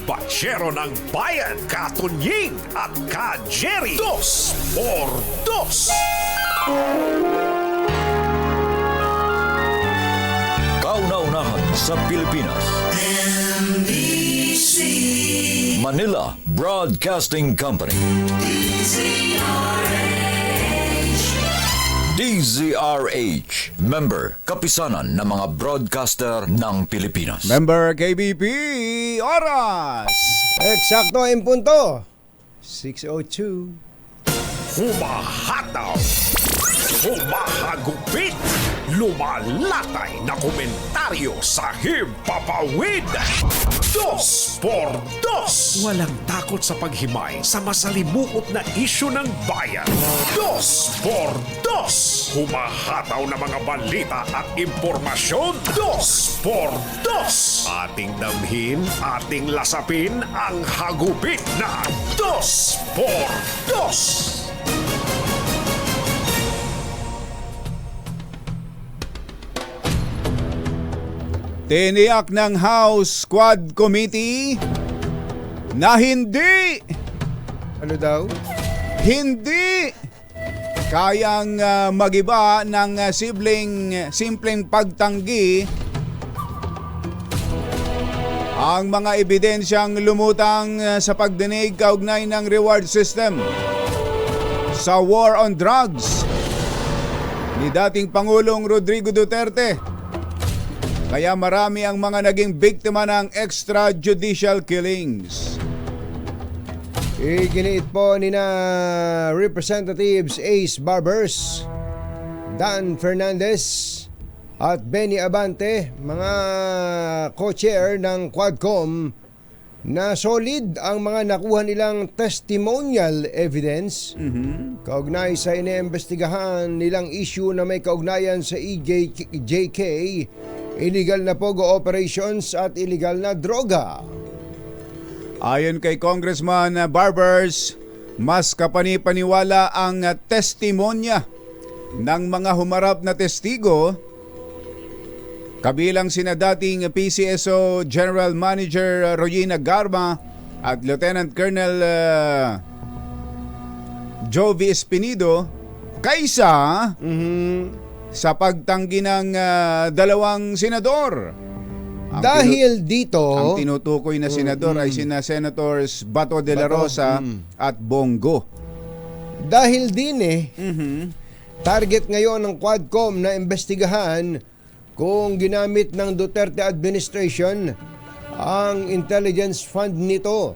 Batsyero ng Bayan, Katunying at Ka-Jerry. 2x2. Kauna-unahan sa Pilipinas. NBC Manila Broadcasting Company. DZRH. Member, kapisanan ng mga broadcaster ng Pilipinas. Member KBP, oras! Eksakto en punto. 6:02. Humahataw, humahagupit, lumalatay na komentaryo sa Himpapawid. 2x2. Walang takot sa paghimay sa masalimuot na isyu ng bayan. 2x2. Humahataw na mga balita at impormasyon. 2x2. Ating damhin, ating lasapin ang hagupit na 2x2. Tiniyak ng House Quad Committee na hindi kayang magiba ng simpleng pagtanggi ang mga ebidensyang lumutang sa pagdinig kaugnay ng reward system sa war on drugs ni dating Pangulong Rodrigo Duterte. Kaya marami ang mga naging biktima ng extrajudicial killings. Iginiit po ni na Representatives Ace Barbers, Dan Fernandez at Benny Abante, mga co-chair ng Quadcom, na solid ang mga nakuha nilang testimonial evidence kaugnay sa iniimbestigahan nilang issue na may kaugnayan sa EJK, illegal na pogo operations at illegal na droga. Ayon kay Congressman Barbers, mas kapani-paniwala ang testimonya ng mga humarap na testigo, kabilang sina dating PCSO General Manager Royina Garma at Lieutenant Colonel Jovi Espinido, kaysa sa pagtanggi ng dalawang senador. Dahil dito, Ang tinutukoy na senador ay sina Senators Bato de la Rosa at Bongo. dahil din target ngayon ng Quadcom na imbestigahan kung ginamit ng Duterte administration ang intelligence fund nito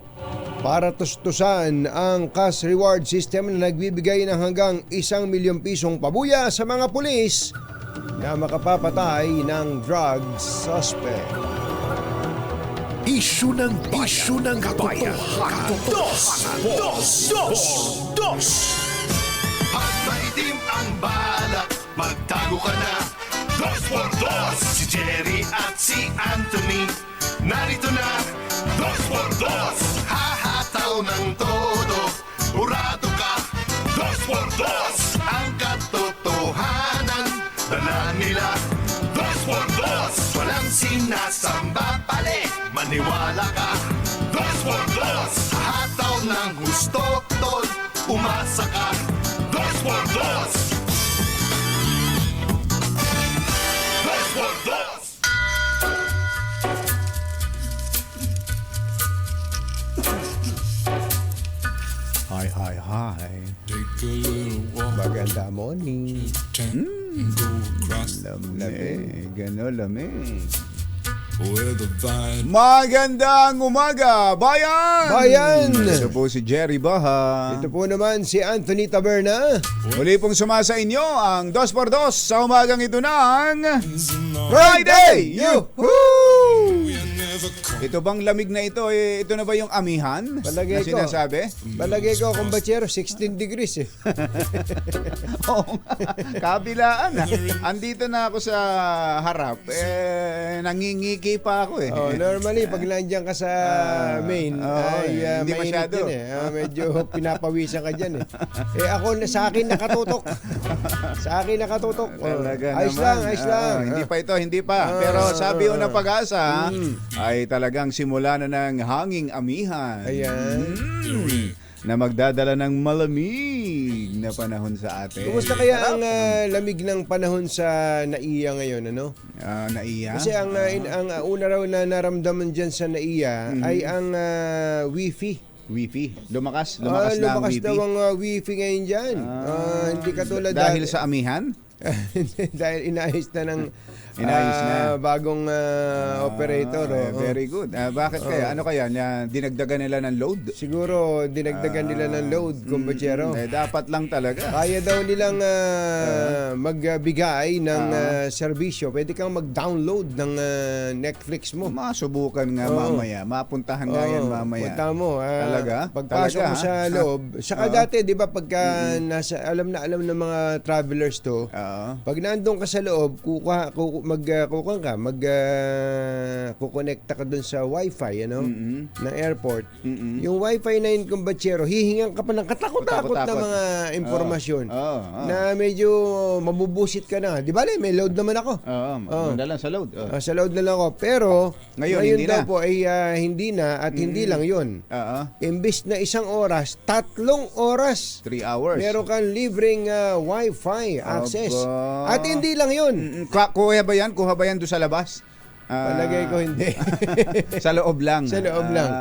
para tustusan ang cash reward system na nagbibigay ng hanggang 1 milyong pisong pabuya sa mga pulis na makapapatay ng drug suspect. Isyu ng bayan. Dos. At maitim ang balak, magtago ka na. 2x2. Si Jerry at si Anthony, narito na. 2x2. Hahataw ng todo, urado ka. 2x2. Ang katotohanan, dala nila. 2x2. Walang sinasamba pali, maniwala ka. 2x2. Hataw ng gusto, tol, umasa ka. 2x2. 2x2. Hi. Maganda morning. Lamig. Magandang umaga, bayan! Ito po si Jerry Baha. Ito po naman si Anthony Taberna. Muli pong sumasa inyo ang 2x2 sa umagang ito ng Friday! Yuhuu! Ito bang lamig na ito? Ito na ba yung amihan Palagay na ko. sinasabi? Balagay ko kung batsero, 16 degrees eh. Oo nga. Kabilaan. Andito na ako sa harap. Nangingiki pa ako eh. Oh, normally, pag nandiyan ka sa main, ay hindi mainit masyado. yun eh. Medyo pinapawisan ka dyan eh. Ako, sa akin nakatutok. Ayos lang. Hindi pa ito. Pero sabi ko na pag-asa, ay talagang simula na ng hanging amihan. Ayan. Na magdadala ng malamig na panahon sa atin. Kumusta kaya ang lamig ng panahon sa Naiya ngayon, ano? Naiya? Kasi ang una raw na naramdaman dyan sa Naiya ay ang wifi. Wifi. Lumakas na ang Lumakas wifi. daw ang wifi ngayon dyan. Hindi katulad dahil sa amihan? dahil inayos na ng bagong operator. Very good. Bakit kaya? Ano kaya? Dinagdagan nila ng load? Siguro dinagdagan nila ng load, kumpatsero. Dapat lang talaga. Kaya daw nilang magbigay ng serbisyo. Pwede kang mag-download ng Netflix mo. Masubukan nga mamaya. Mapuntahan nga yan mamaya. Punta mo. Talaga? Pagpasok mo sa loob. Saka dati, di ba, pagka alam ng mga travelers to, pag nandun ka sa loob, kukonekta ka dun sa wifi, ng airport. Yung wifi na yun, kumbatsero, hihingan ka pa ng katakot-takot na mga impormasyon na medyo mabubusit ka na. Di ba, may load naman ako. Mandalan sa load. Sa load na lang ako. Pero, ngayon hindi daw na. po ay hindi na at hindi lang yun. Imbis na 1 oras, 3 oras. 3 hours. Meron kang libreng wifi access. Aba. At hindi lang yun. Kuha ba yan? Kuha ba yan doon sa labas? Palagay ko hindi. Sa loob lang. Sa loob lang.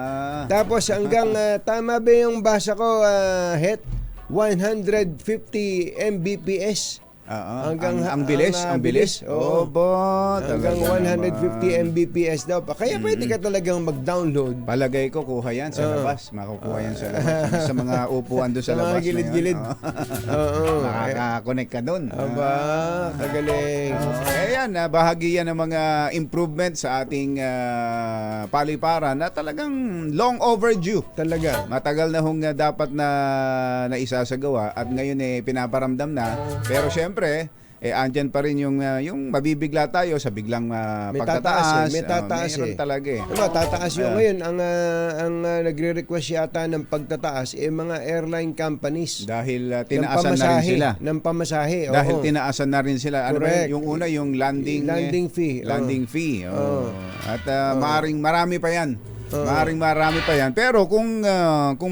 Tapos hanggang, tama ba yung basa ko, Het? 150 Mbps. Hanggang ang bilis, ang bilis. Oo. Hanggang Talaga 150 Mbps daw pa. Kaya pwede ka talagang mag-download. Palagay ko kuha yan sa labas. Makukuha yan sa labas. Sa mga upuan doon sa Sa labas. mga gilid-gilid. Oo. Makaka-connect ka doon. Aba, kagaling. Yan, bahagi yan ng mga improvement sa ating paliparan na talagang long overdue. Talaga. Matagal na hong dapat na naisasagawa at ngayon pinaparamdam na. Pero syempre, andyan pa rin yung mabibigla tayo sa biglang May pagtataas. May tataas Mayroon talaga eh. Diba, tataas yung ngayon. Ang nagre-request yata ng pagtataas mga airline companies. Dahil tinaasan na rin sila. Ng pamasahe. Dahil oo. tinaasan na rin sila. Ano ba Correct. yung una, yung landing fee. Landing fee. At maaring marami pa yan. Marami pa yan. Pero kung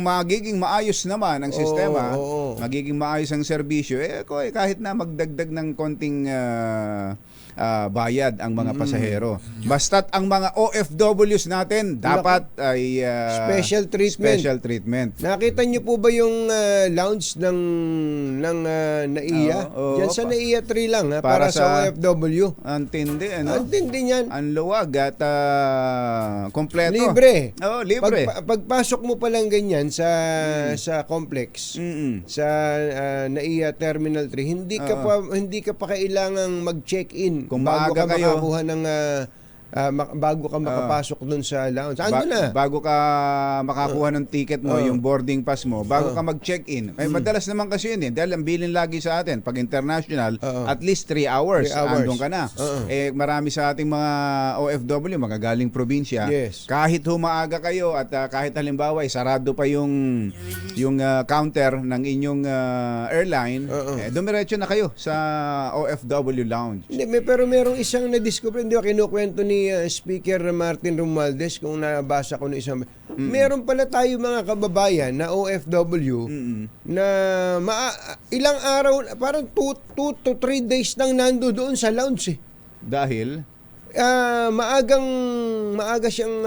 magiging maayos naman ang sistema, magiging maayos ang serbisyo, kahit na magdagdag ng konting bayad ang mga pasahero. Basta't ang mga OFWs natin dapat ay Special treatment. Nakita niyo po ba yung lounge ng NAIA? Diyan sa NAIA 3 lang para sa OFW. Antindi, ano? Antindi niyan. Ang luwag at kompleto. Libre. Libre. Pagpasok mo pa lang ganyan sa complex, sa NAIA Terminal 3, hindi ka pa kailangang mag-check-in Kung bago maaga ka kayo, makakuha ng bago ka makapasok dun sa lounge. Ando na. Bago ka makakuha ng ticket mo, yung boarding pass mo, bago ka mag-check-in. Madalas naman kasi yun dahil ang bilin lagi sa atin, pag international, at least 3 hours, 3 hours. andun ka na. Marami sa ating mga OFW, magagaling probinsya, Yes. kahit humaaga kayo at kahit halimbawa, sarado pa yung counter ng inyong airline, dumiretso na kayo sa OFW lounge. Hindi, pero merong isang na-discover, hindi ko kinukwento ni Speaker Martin Romualdez kung nabasa ko ng isang. Meron pala tayo mga kababayan na OFW na ilang araw, parang 2 to 3 days nang nando doon sa lounge. Dahil maaga siyang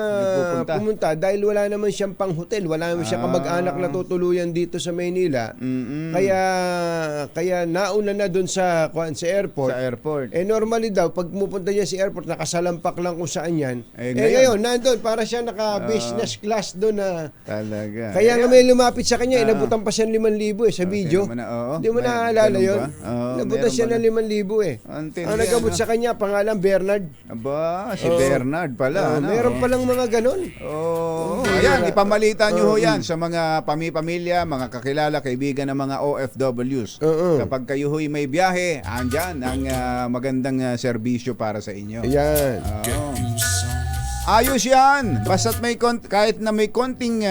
pumunta dahil wala naman siyang pang hotel, wala naman siyang kamag-anak na tutuluyan dito sa Maynila. Kaya nauna na doon sa airport. Sa airport. Normally daw pag pumunta niya sa airport nakasalampak lang kung saan yan. Ngayon nandoon para siya naka-business class doon na. Talaga. Kaya nga may lumapit sa kanya, inabutan pa siya ng 5,000 sa video. Hindi mo naalala yun? Inabutan siya ng 5,000 Ang nagabot sa kanya, pangalan Bernard. Aba, si Bernard pala. Meron palang mga ganun. Ayan, ipamalita nyo ho yan sa mga pamilya, mga kakilala, kaibigan ng mga OFWs. Kapag kayo ho'y may biyahe, andyan ang magandang serbisyo para sa inyo. Ayan. Ayos yan. Basta't may kahit na may konting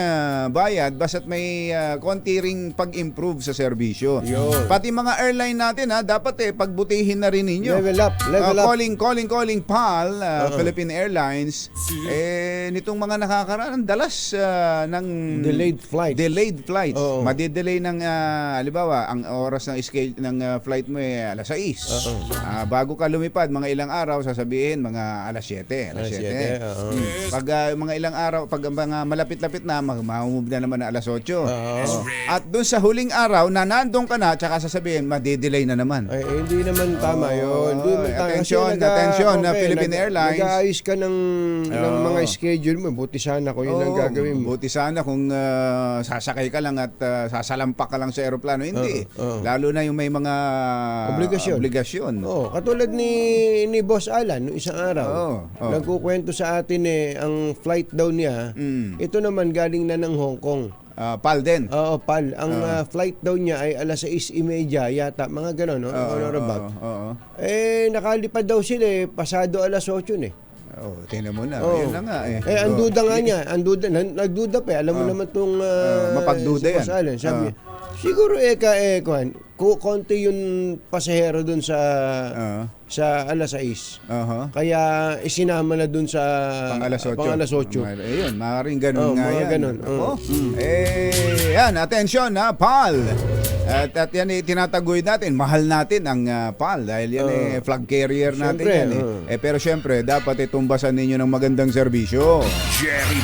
bayad, basta't may konti ring pag-improve sa serbisyo. Yun. Pati mga airline natin dapat pagbutihin na rin ninyo. Level up, level up. Calling PAL, Philippine Airlines, nitong mga nakakaraan, dalas ng Delayed flights. Oo. Madidelay ng, halimbawa, ang oras ng schedule ng flight mo alas 6. Bago ka lumipad, mga ilang araw, sasabihin, mga alas 7. Alas 7. Pag mga ilang araw, pag mga malapit-lapit na, mamove na naman na alas 8. At doon sa huling araw, na nandun ka na, tsaka sasabihin, madidelay na naman. Ay, hindi naman tama yun. Hindi naman tama. Attention, na Philippine Airlines. Nag-aayos ka ng mga schedule mo. Buti sana kung yun ang gagawin mo. Buti sana kung sasakay ka lang at sasalampak ka lang sa aeroplano. Hindi. Lalo na yung may mga obligasyon. Katulad ni Boss Alan, noong isang araw. Nagkukwento sa atin ang flight daw niya, ito naman galing na ng Hong Kong. PAL din. Oo, PAL. Ang flight daw niya ay alas 6:30 yata, mga gano'n, no? Nakalipad daw sila pasado alas 8 Tingnan mo na. Yun na nga ang duda nga niya, nagduda pa. Alam mo naman itong mapagduda si Boss Alan. Sabi, siguro konti yung pasahero dun sa alas 6. Kaya isinama na dun sa pang alas 8. Ayun, maaaring ganun nga yan. Ganun. Yan, atensyon PAL. At yan tinatagoy natin, mahal natin ang PAL dahil yan flag carrier natin syempre, yan pero syempre dapat itumbasan ninyo ng magandang serbisyo. Jerry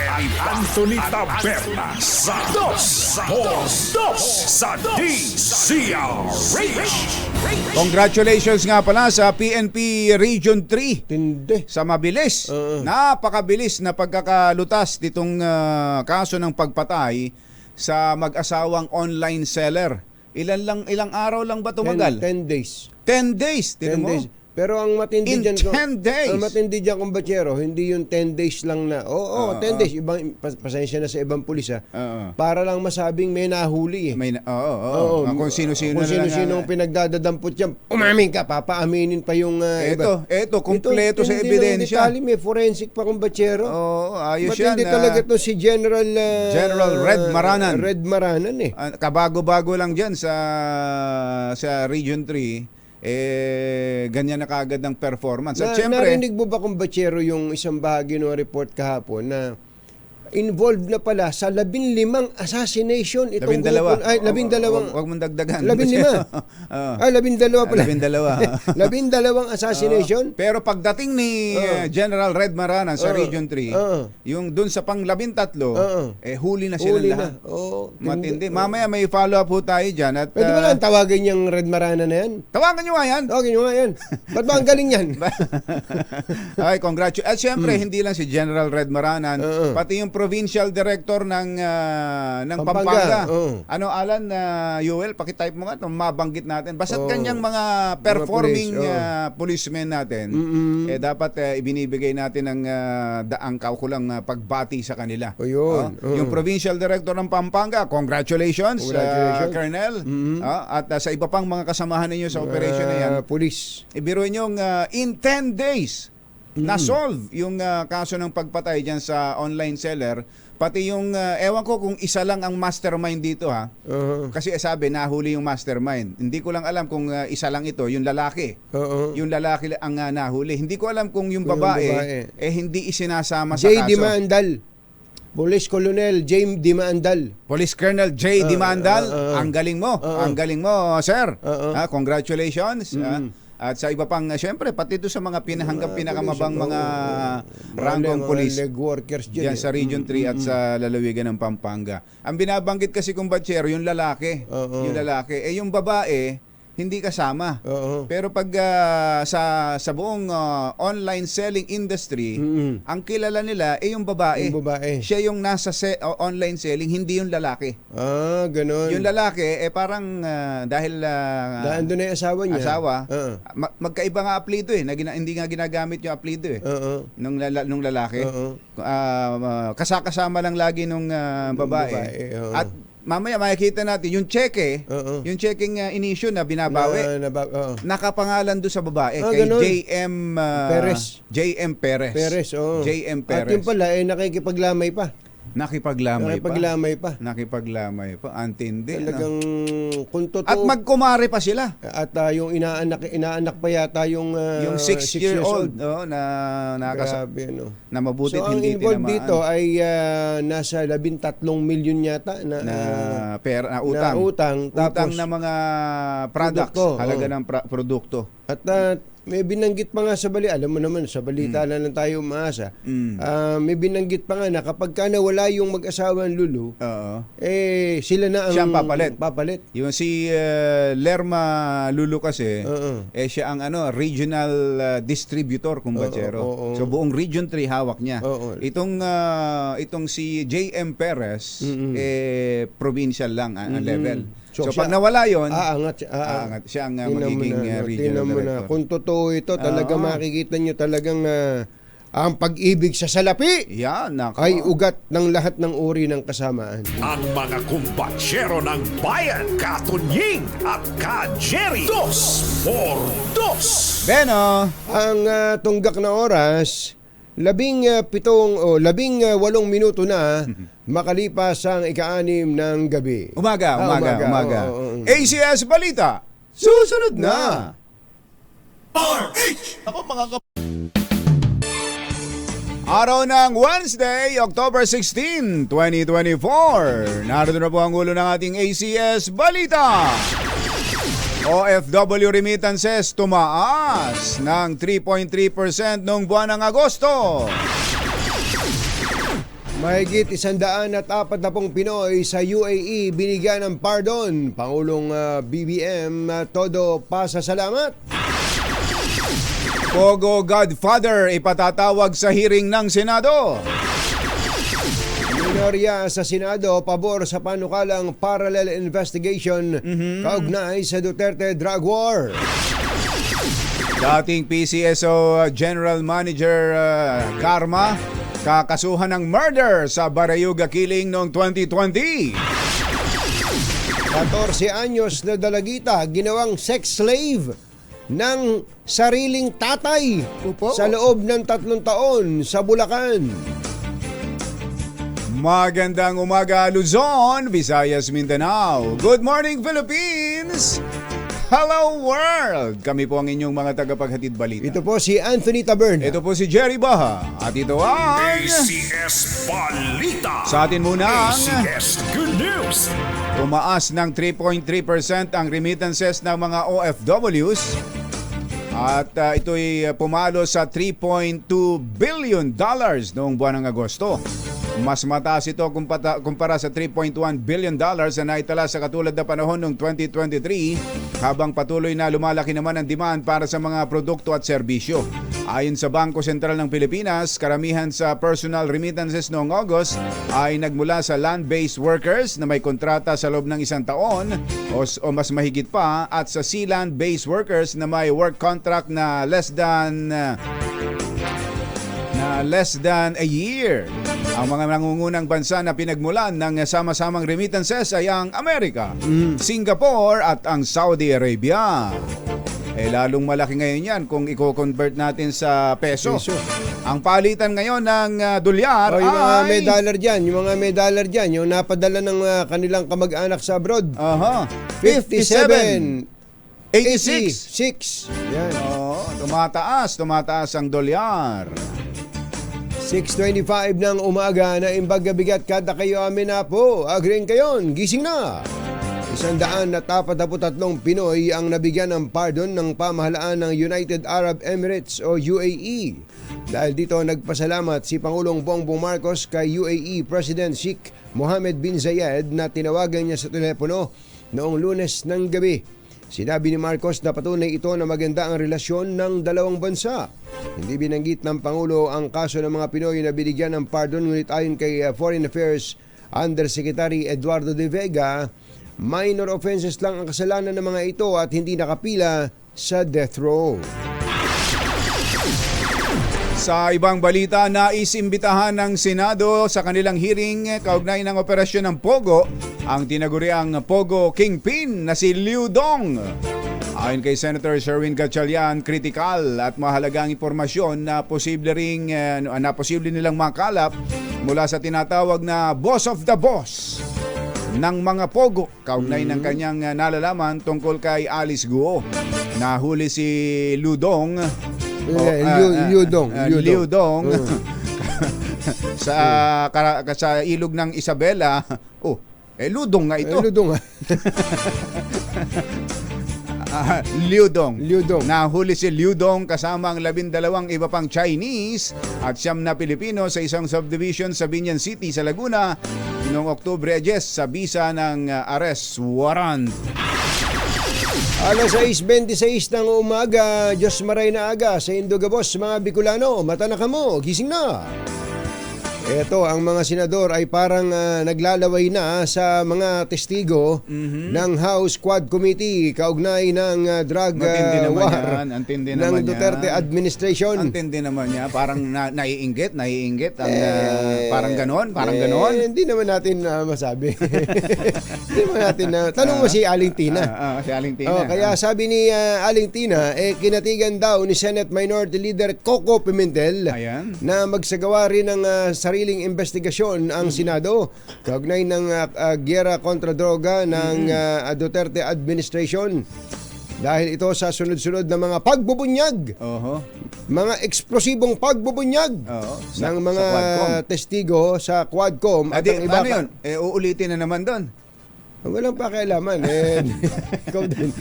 at Anthony Taberna sa Dos sa DZRH. Congratulations nga pala sa PNP Region 3. Tindi. Sa mabilis, napakabilis na pagkakalutas nitong kaso ng pagpatay sa mag-asawang online seller. Ilang araw lang ba tumagal? 10 days. 10 days, tingnan mo. Pero ang matindi In dyan, 10 days. Ang matindi dyan, kumbachero, hindi yung 10 days lang na, 10 days, ibang, pasensya na sa ibang pulis para lang masabing may nahuli Kung sino-sino kung sino-sino ang pinagdadampot yan, umamin ka, papaaminin pa yung iba. Ito, kumpleto sa ebidensya. Detalye, may forensic pa kumbachero. Ayos yan. Matindi talaga to si General Red Maranan. Red Maranan Kabago-bago lang dyan sa Region 3. Ganyan na kagad ng performance. At syempre, narinig mo ba kung bachero yung isang bahagi ng report kahapon na involved na pala sa 15 assassination itong 12. Ay, 12. Huwag mong dagdagan. 15. Ay, 12 pala. 12. 12 assassination. Pero pagdating ni General Red Maranan sa Region 3, yung dun sa pang-13, huli na silang lahat. Matindi. Mamaya may follow-up po tayo dyan. At, pwede ba lang tawagin yung Red Maranan na yan? Tawagan nyo nga yan. Tawagin nyo nga yan. Ba't ba ang galing yan? Okay, congratulations. At syempre, hindi lang si General Red Maranan, pati yung provincial director ng Pampanga. Ano, Alan, Yuel, pakitype mo nga, mabanggit natin. Basta't kanyang mga performing policemen natin, dapat ibinibigay natin ng daang kaukulang pagbati sa kanila. Yung provincial director ng Pampanga, congratulations. Colonel. At sa iba pang mga kasamahan ninyo sa operation na yan. Police. Ibiro nyo in 10 days, na-solve yung kaso ng pagpatay dyan sa online seller. Pati yung, ewan ko kung isa lang ang mastermind dito kasi sabi, nahuli yung mastermind. Hindi ko lang alam kung isa lang ito, yung lalaki. Yung lalaki ang nahuli. Hindi ko alam kung yung babae, hindi isinasama sa kaso. J. Dimandal. Police Colonel James Dimandal. Police Colonel J. Dimandal. Ang galing mo. Ang galing mo, sir. Congratulations. At sa iba pang, syempre, pati ito sa mga pinakamabang mga ranggong police leg workers dyan sa Region 3 at sa lalawigan ng Pampanga. Ang binabanggit kasi kung batsero, yung lalaki. Yung lalaki. Yung babae, hindi kasama. Pero pag sa buong online selling industry, ang kilala nila yung babae. Yung babae. Siya yung nasa online selling, hindi yung lalaki. Ganun. Yung lalaki, parang dahil dahil doon na yung asawa niya. Magkaiba nga apelido hindi nga ginagamit yung apelido nung lalaki. Kasama lang lagi nung babae. At mamaya makikita natin yung cheque, Oo. yung checking in-issue na binabawi. Oo. Nakapangalan doon sa babae Ah, kay ganun. JM Perez. JM Perez. Perez, oo. JM At Perez. yun pala, nakikipaglamay pa. Nakipaglamay pa. pa. Nakipaglamay pa. Antindi. Talagang kung totoo. At magkumare pa sila. At yung inaanak pa yata yung Yung 6-year-old na Grabe, no? na mabuti So ang hindi involved tinamaan dito ay nasa 13 milyon yata na na utang. utang. Utang Tapos, na mga products, Produkto, halaga oo. ng produkto. at may binanggit pa nga sa balita, alam mo naman, sa balita na lang tayo umaasa. May binanggit pa nga na kapag ka nawala yung mag-asawang Lulu, Oo. sila na ang Siya ang papalit. papalit. Yung si Lerma Lulu kasi, Oo. siya ang regional distributor kumbachero. Oo. So buong Region 3 hawak niya. Oo. Itong si JM Perez provincial lang ang level. So siya- pag nawala 'yon, Aangat siya ang Tingnan mo magiging na, regional tingnan mo na. director. Kung totoo ito, talaga Oo. makikita nyo talagang ang pag-ibig sa salapi Yan, nako. ay ugat ng lahat ng uri ng kasamaan. Ang mga kumbatsero ng bayan, Katunying at Ka-Jerry. 2x2. Beno, Ang tunggak na oras, 18 minuto na makalipas ang ika-6 ng gabi. umaga. Oo. ACS Balita, susunod na. Araw ng Wednesday, October 16, 2024. Narito na po ang ulo ng ating ACS Balita. OFW remittances tumaas ng 3.3% noong buwan ng Agosto. Mahigit 140 Pinoy sa UAE binigyan ng pardon. Pangulong BBM, todo pasasalamat. Pogo Godfather ipatatawag sa hearing ng Senado. Minorya sa Senado, pabor sa panukalang parallel investigation kaugnay sa Duterte drug war. Dating PCSO General Manager Karma, kakasuhan ng murder sa Barayuga killing noong 2020. 14 anyos na dalagita ginawang sex slave ng sariling tatay sa loob ng 3 taon sa Bulacan. Magandang umaga Luzon, Visayas, Mindanao. Good morning Philippines! Hello world! Kami po ang inyong mga tagapaghatid balita. Ito po si Anthony Taberna. Ito po si Jerry Baha. At ito ang ACS Balita. sa atin muna ang ACS Good News. tumaas ng 3.3% ang remittances ng mga OFWs at ito'y pumalo sa $3.2 billion noong buwan ng Agosto. Mas mataas ito kumpara sa $3.1 billion na naitala sa katulad na panahon noong 2023 habang patuloy na lumalaki naman ang demand para sa mga produkto at serbisyo. Ayon sa Bangko Sentral ng Pilipinas, karamihan sa personal remittances noong August ay nagmula sa land-based workers na may kontrata sa loob ng 1 taon o mas mahigit pa at sa sea-land-based workers na may work contract na less than a year. Ang mga nangungunang bansa na pinagmulan ng sama-samang remittances ay ang Amerika, Singapore at ang Saudi Arabia. Lalong malaki ngayon yan kung i-convert natin sa peso. Ang palitan ngayon ng dolyar Yung mga ay... may dollar dyan, yung napadala ng kanilang kamag-anak sa abroad. 57, 86. 86. Yan. Tumataas ang dolyar. 6:25 ng umaga na imbagabigat kada kayo amin na po. Agreeing kayon, gising na. 143 Pinoy ang nabigyan ng pardon ng pamahalaan ng United Arab Emirates o UAE. Dahil dito nagpasalamat si Pangulong Bongbong Marcos kay UAE President Sheikh Mohammed bin Zayed na tinawagan niya sa telepono noong Lunes ng gabi. Sinabi ni Marcos na patunay ito na maganda ang relasyon ng dalawang bansa. Hindi binanggit ng Pangulo ang kaso ng mga Pinoy na binigyan ng pardon, ngunit ayon kay Foreign Affairs Undersecretary Eduardo de Vega, minor offenses lang ang kasalanan ng mga ito at hindi nakapila sa death row. Sa ibang balita, naisimbitahan ng Senado sa kanilang hearing kaugnay ng operasyon ng Pogo ang tinaguriang Pogo Kingpin na si Liu Dong. Ayon kay Senator Sherwin Gatchalian, kritikal at mahalagang impormasyon na posible nilang makalap mula sa tinatawag na boss of the boss ng mga Pogo kaugnay ng kanyang nalalaman tungkol kay Alice Guo. Nahuli si Liu Dong Liu Dong sa ilog ng Isabela. Ludong nga ito. Ludong. Liu Dong. Nahuli si Liu Dong kasama ang 12 iba pang Chinese at 9 na Pilipino sa isang subdivision sa Binyan City sa Laguna noong Oktubre 10 sa bisa ng arrest warrant. Alas 6:26 ng umaga, Diyos maray na aga sa Indogabos, mga Bicolano, mata na kamo, gising na. Ito, ang mga senador ay parang naglalaway na sa mga testigo ng House Quad Committee kaugnay ng drug war ng Duterte administration. Antindi naman niya, parang naiinggit ang parang ganon. Hindi naman natin masabi. Hindi naman natin tanong mo si Aling Tina. Si Aling Tina. Kaya sabi ni Aling Tina, kinatigan daw ni Senate Minority Leader Coco Pimentel na magsagawa rin ng sariling investigasyon ang Senado kaugnay ng giyera kontra droga ng Duterte administration dahil ito sa sunod-sunod na mga pagbubunyag, mga eksplosibong pagbubunyag ng mga testigo sa Quadcom. At ang iba yun? Uulitin na naman doon. Walang pakialaman. Ikaw din.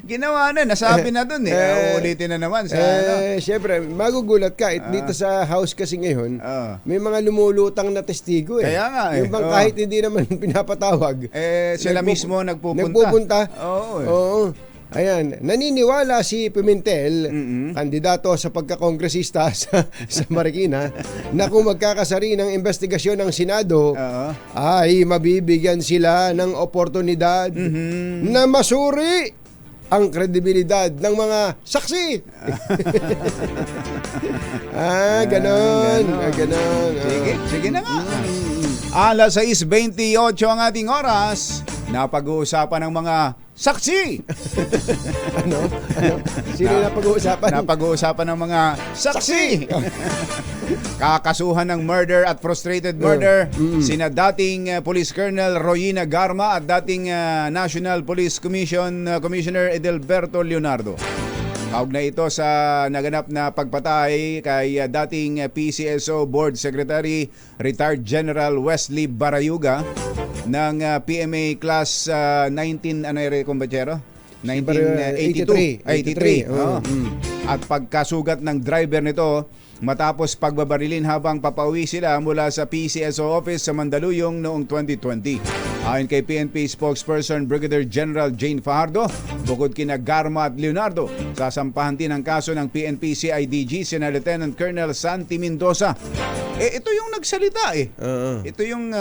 Ginawa na, nasabi na dun uulitin na naman. Siyempre, magugulat ka. Dito sa house kasi ngayon, may mga lumulutang na testigo. Kaya nga Yung bang kahit hindi naman pinapatawag. Sila mismo nagpupunta. Oo. Ayan, naniniwala si Pimentel, kandidato sa pagkakongresista sa Marikina, na kung magkakasari ng investigasyon ng Senado, ay mabibigyan sila ng oportunidad na masuri ang kredibilidad ng mga saksi. Ganon. Sige na nga. Alas 6:28 ang ating oras. Napag-uusapan ng mga saksi. Ano? Sino napag-uusapan? Napag-uusapan ng mga saksi. Kakasuhan ng murder at frustrated murder sina dating Police Colonel Royina Garma at dating National Police Commissioner Edelberto Leonardo. Kaugnay ito sa naganap na pagpatay kay dating PCSO Board Secretary Retired General Wesley Barayuga ng PMA Class 19 kumbachero? 1982. 83. At pagkasugat ng driver nito matapos pagbabarilin habang papauwi sila mula sa PCSO office sa Mandaluyong noong 2020. Ayon kay PNP spokesperson Brigadier General Jane Fajardo, bukod kina Garma at Leonardo, sasampahan din ang kaso ng PNP CIDG sina Lieutenant Colonel Santi Mendoza. Ito yung nagsalita Ito yung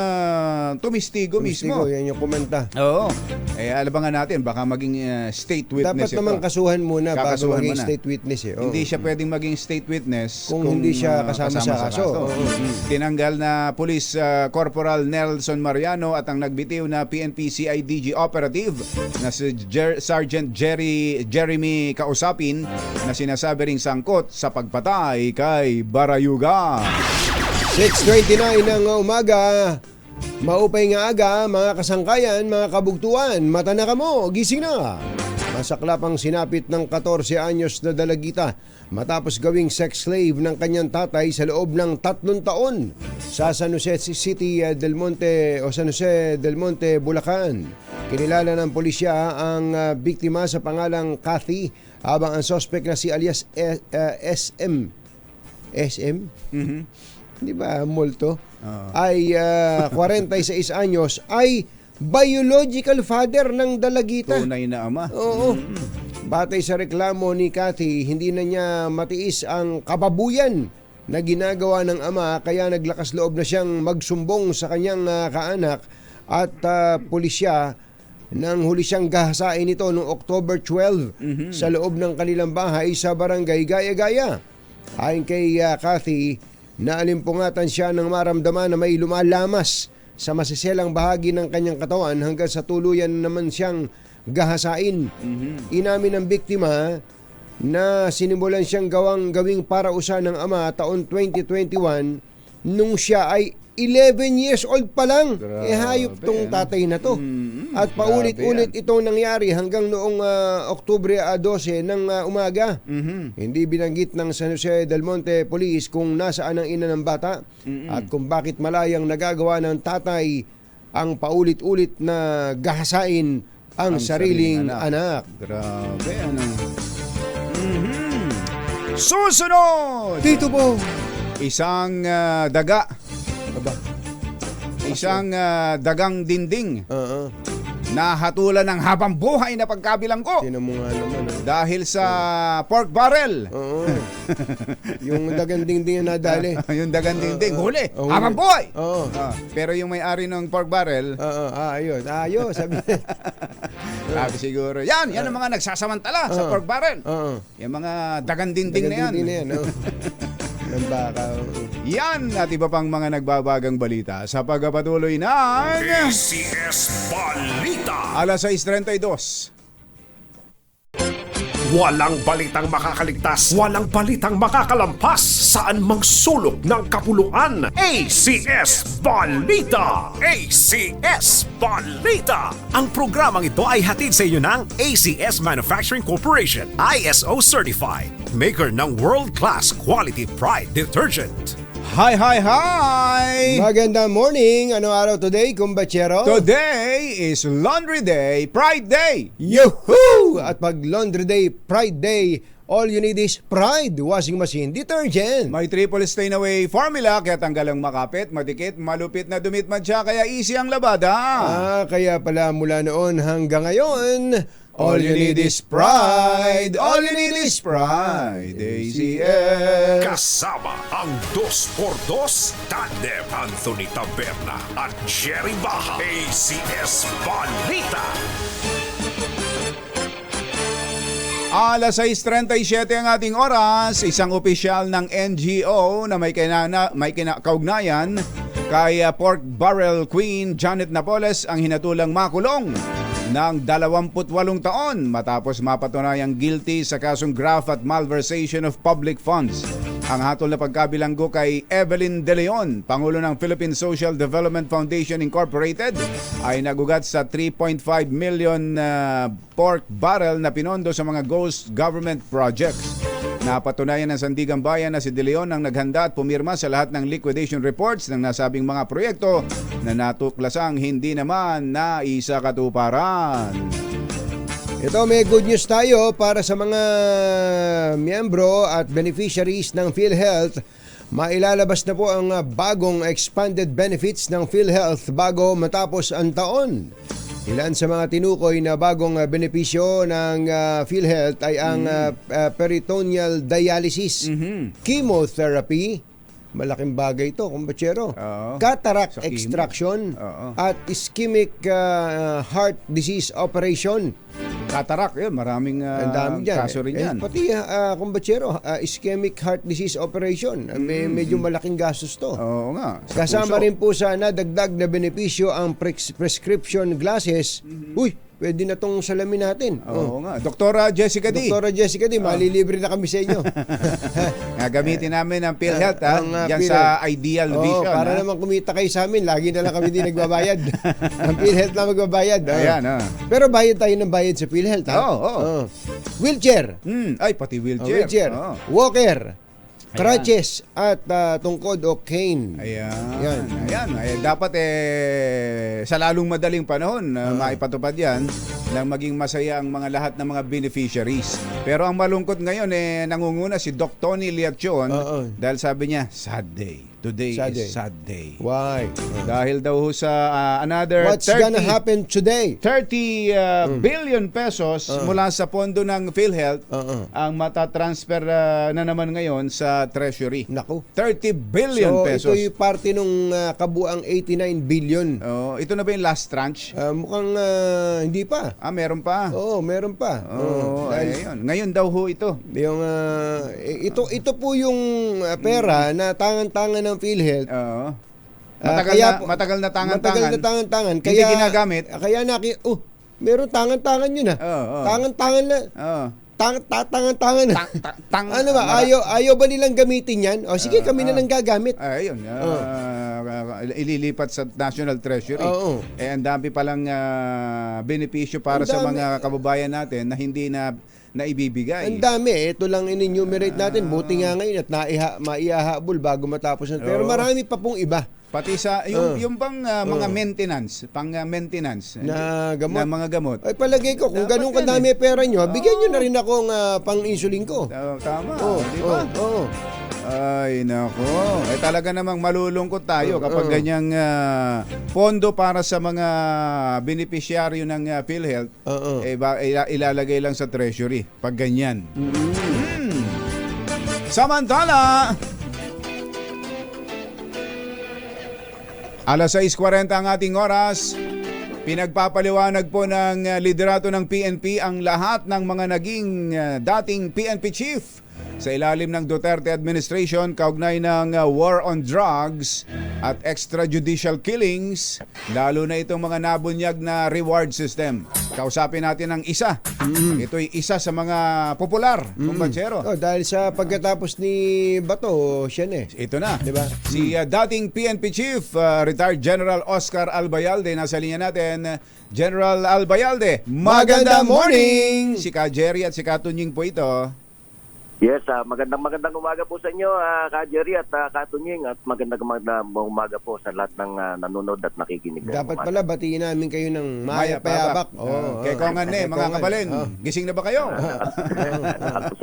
tumistigo mismo. Yan yung komenta. Oo. Alabangan natin, baka maging state witness. Dapat naman kasuhan muna bago maging state witness. Hindi siya pwedeng maging state witness kung hindi siya kasama sa kaso. Tinanggal na Police Corporal Nelson Mariano at ang nagbitiw na PNP CIDG operative na si Sergeant Jeremy Kausapin na sinasabi ring sangkot sa pagpatay kay Barayuga. 6:29 ng umaga. Maupay nga aga, mga kasangkayan, mga kabugtuan, mata na kamo, gising na. Masaklap ang sinapit ng 14 anyos na dalagita matapos gawing sex slave ng kanyang tatay sa loob ng 3 taon sa San Jose City del Monte o San Jose del Monte, Bulacan. Kinilala ng pulisya ang biktima sa pangalang Kathy habang ang suspect na si alias SM. Di ba, multo? Ay 46 anyos ay biological father ng dalagita. Tunay na ama. Oo. Batay sa reklamo ni Cathy, hindi na niya matiis ang kababuyan na ginagawa ng ama kaya naglakas loob na siyang magsumbong sa kanyang kaanak at pulisya nang huli siyang gahasain nito noong October 12 sa loob ng kanilang bahay sa barangay Gaya-Gaya. Ayon kay Kathy, naalimpungatan siya ng maramdaman na may lumalamas sa masiselang bahagi ng kanyang katawan hanggang sa tuluyan naman siyang gahasain. Inamin ng biktima na sinimulan siyang gawing parausan ng ama taon 2021 nung siya ay 11 years old pa lang. Hayop tong tatay na to. At paulit-ulit itong nangyari hanggang noong Oktubre 12 ng umaga. Hindi binanggit ng San Jose del Monte Police kung nasaan ang ina ng bata at kung bakit malayang nagagawa ng tatay ang paulit-ulit na gahasain ang sariling anak. Grabe, ano? Susunod! Dito po! Isang daga. Aba. Isang dagang dinding. Nahatulan ng habang buhay na pagkabilanggo Tinan mo nga naman. dahil sa pork barrel. Oo. Yung dagang dingding na nadali. Yung dagang dinding, huli, huli. habang buhay. Oo. Pero yung may-ari ng pork barrel, Ayos. Sabi. sabi siguro, yan ang mga nagsasamantala sa pork barrel. Yung mga dagang dinding na yan. Dingding na yan. Ng baka. Yan at iba pang mga nagbabagang balita sa pagpapatuloy ng ACS Balita. alas 6:32. Walang balitang makakaligtas, walang balitang makakalampas, saan mang sulok ng kapuluan. ACS Balita! ACS Balita! Ang programang ito ay hatid sa inyo ng ACS Manufacturing Corporation, ISO Certified, maker ng world-class quality Pride detergent. Hi! Magandang morning. Anong araw today, kumbachero? Today is Laundry Day, Pride Day. Yuhuu! At pag Laundry Day, Pride Day, all you need is Pride Washing Machine Detergent. May triple stain away formula kaya tanggal ang makapit, matikit, malupit na dumitmad siya kaya easy ang labada. Kaya pala mula noon hanggang ngayon, all you need is Pride. All you need is Pride. ACS. Kasama ang 2x2 Tandem Anthony Taberna at Jerry Baja. ACS Balita. Alas 6:37 ang ating oras, isang opisyal ng NGO na may kaugnayan kay Pork Barrel Queen Janet Napoles ang hinatulang makulong ng 28 taon matapos mapatunayang guilty sa kasong graft at malversation of public funds. Ang hatol na pagkabilanggo kay Evelyn De Leon, Pangulo ng Philippine Social Development Foundation Incorporated, ay nagugat sa 3.5 million pork barrel na pinondo sa mga ghost government projects. Napatunayan ng Sandigan Bayan na si De Leon ang naghanda at pumirma sa lahat ng liquidation reports ng nasabing mga proyekto na natuklasang hindi naman naisa katuparan. Ito, may good news tayo para sa mga miyembro at beneficiaries ng PhilHealth. Mailalabas na po ang bagong expanded benefits ng PhilHealth bago matapos ang taon. Ilan sa mga tinukoy na bagong benepisyo ng PhilHealth ay ang peritoneal dialysis, chemotherapy, malaking bagay ito, kumbachero, cataract extraction, at ischemic heart disease operation. Cataract, maraming Ang dami dyan. kaso rin yan. Pati, kumbachero, ischemic heart disease operation. Medyo malaking gastos to. Oo nga. sa Kasama puso. rin po sa nadagdag na benepisyo ang prescription glasses. Uy, pwede na tong salamin natin. Oo nga. Doktora Jessica D. Doktora Jessica D, malilibre na kami sa inyo. Gagamitin namin ang PhilHealth Ang, yan PhilHealth. sa Ideal Vision. Para naman kumita kayo sa amin, lagi na lang kami din nagbabayad. Ang PhilHealth na magbabayad. Ayan, Pero bayad tayo ng bayad sa PhilHealth. Oo. Wheelchair. Ay, pati wheelchair. Wheelchair. Oo. Walker. Crutches at tungkod o cane. Ayan. Dapat sa lalong madaling panahon maipatupad yan nang maging masaya ang mga lahat ng mga beneficiaries. Pero ang malungkot ngayon nangunguna si Doc Tony Liaccion dahil sabi niya, sad day. Today is sad day. Why? Dahil daw sa another What's gonna happen today? 30 billion pesos mula sa pondo ng PhilHealth ang matatransfer na naman ngayon sa Treasury. Naku. 30 billion pesos. So ito yung parte nung kabuang 89 billion. Ito na ba yung last tranche? Mukhang hindi pa. Meron pa. Oo, meron pa. Oo, Dahil ayun. Ngayon daw ho ito. yung ito po yung pera na tangan-tangan ng PhilHealth. Oo. Kaya po- Matagal na tangan-tangan. Matagal na tangan-tangan. Hindi ginagamit. Kaya meron tangan-tangan yun Oo. Tangan-tangan na. Oo. Tangan-tangan na. Ano ba? Ayaw ba nilang gamitin yan? O sige, kami na lang gagamit. Ayun. Ililipat sa National Treasury. Oo. Ang dami palang benepisyo para Ang sa dami. mga kababayan natin na hindi na ibibigay. Ang dami. Ito lang in-enumerate natin. Buti nga ngayon at maihahabol bago matapos. Pero Oo. marami pa pong iba. Pati sa yung bang mga maintenance, maintenance Na gamot. na mga gamot. Ay palagay ko, kung Dapat ganun yan kadami pera nyo, bigyan nyo na rin akong pang-insulin ko. Tama, Oo, di ba? oo. Ay, nako. Talaga namang malulungkot tayo kapag ganyang pondo para sa mga beneficiaryo ng PhilHealth Oo. ilalagay lang sa treasury pag ganyan. Samantala, alas 6:40 ang ating oras. Pinagpapaliwanag po ng liderato ng PNP ang lahat ng mga naging dating PNP chief sa ilalim ng Duterte administration kaugnay ng war on drugs at extrajudicial killings, lalo na itong mga nabunyag na reward system. Kausapin natin ang isa. Ito'y isa sa mga popular, kumbatsero. Dahil sa pagkatapos ni Bato, siya na eh. Ito na. Diba? Si dating PNP Chief, retired General Oscar Albayalde, nasa linya natin. General Albayalde, magandang morning! Si Ka Jerry at si Ka Tunying po ito. Yes, magandang umaga po sa inyo, Ka Jerry at Ka Tunying, at magandang umaga po sa lahat ng nanonood at nakikinig. Dapat pala batiin namin kayo ng Maya Payabak. Kay Kongan mga kabalin. Gising na ba kayo?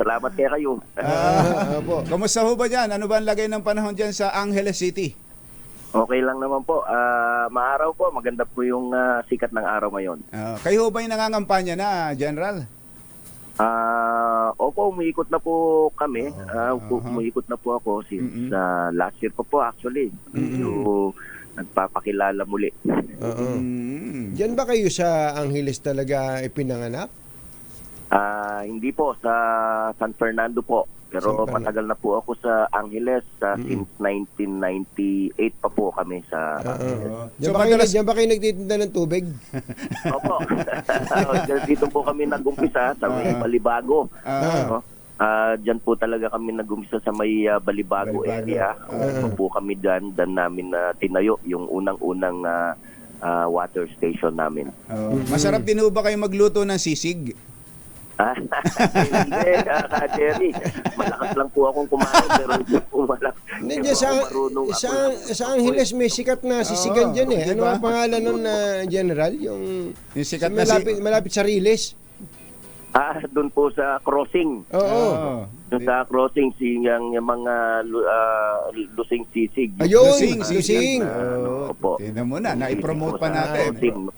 Salamat kayo. Opo. Kumusta ho ba dyan? Ano ba ang lagay ng panahon dyan sa Angeles City? Okay lang naman po. Maaraw po, maganda po yung sikat ng araw ngayon. Kayo ho ba yung nangangampanya na, General? Opo, umiikot na po kami. Umiikot na po ako since last year po actually. Yung nagpapakilala muli. Diyan ba kayo sa Angeles talaga ipinanganak? Hindi po, sa San Fernando po. Pero matagal na po ako sa Angeles since 1998 pa po kami sa Angeles. Diyan ba kayo nagtitinda ng tubig? Opo. Dito po kami nag-umpisa sa may Balibago. Diyan po talaga kami nag-umpisa sa may Balibago area. Po kami dyan namin tinayo yung unang-unang water station namin. Masarap din ho ba kayo magluto ng sisig? Hindi, Jerry. Malakas lang po akong kumain pero hindi po malakas. Hindi, sa Angeles may sikat na sisigan dyan eh. Ano diba? ang pangalan nun na General? Yung sikat na malapit sa Riles? Doon po sa crossing. Oo. Doon sa crossing, yung mga lusing sisig. Ayun, lusing. Opo. Tingnan mo na, naipromote pa natin.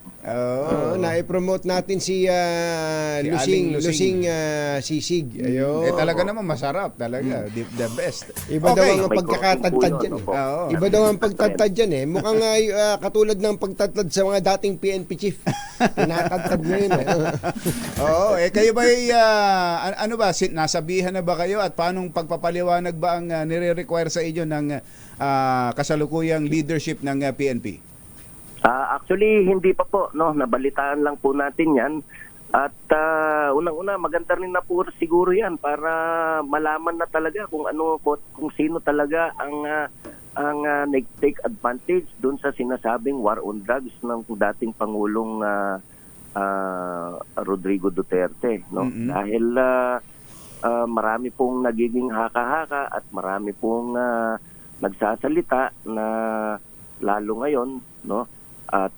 Na-promote natin si Aling Lusing Sisig. Ayun. Talaga naman masarap talaga. The best. Iba daw ang May pagkakatadtad crossing dyan. po yun, opo. Iba daw ang pagtadtad dyan eh. Mukhang katulad ng pagtadtad sa mga dating PNP chief. Tinatadtad ngayon eh. Oo, kayo ba ano ba, nasabihan na ba kayo at paano pagpapaliwanag ba ang nire-require sa inyo ng kasalukuyang leadership ng PNP? Actually, hindi pa po. Nabalitaan lang po natin yan. At unang-una, maganda rin na po siguro yan para malaman na talaga kung sino talaga ang nag-take advantage dun sa sinasabing war on drugs ng dating Pangulong Rodrigo Duterte. Dahil marami pong nagiging haka-haka at marami pong nagsasalita na lalo ngayon, at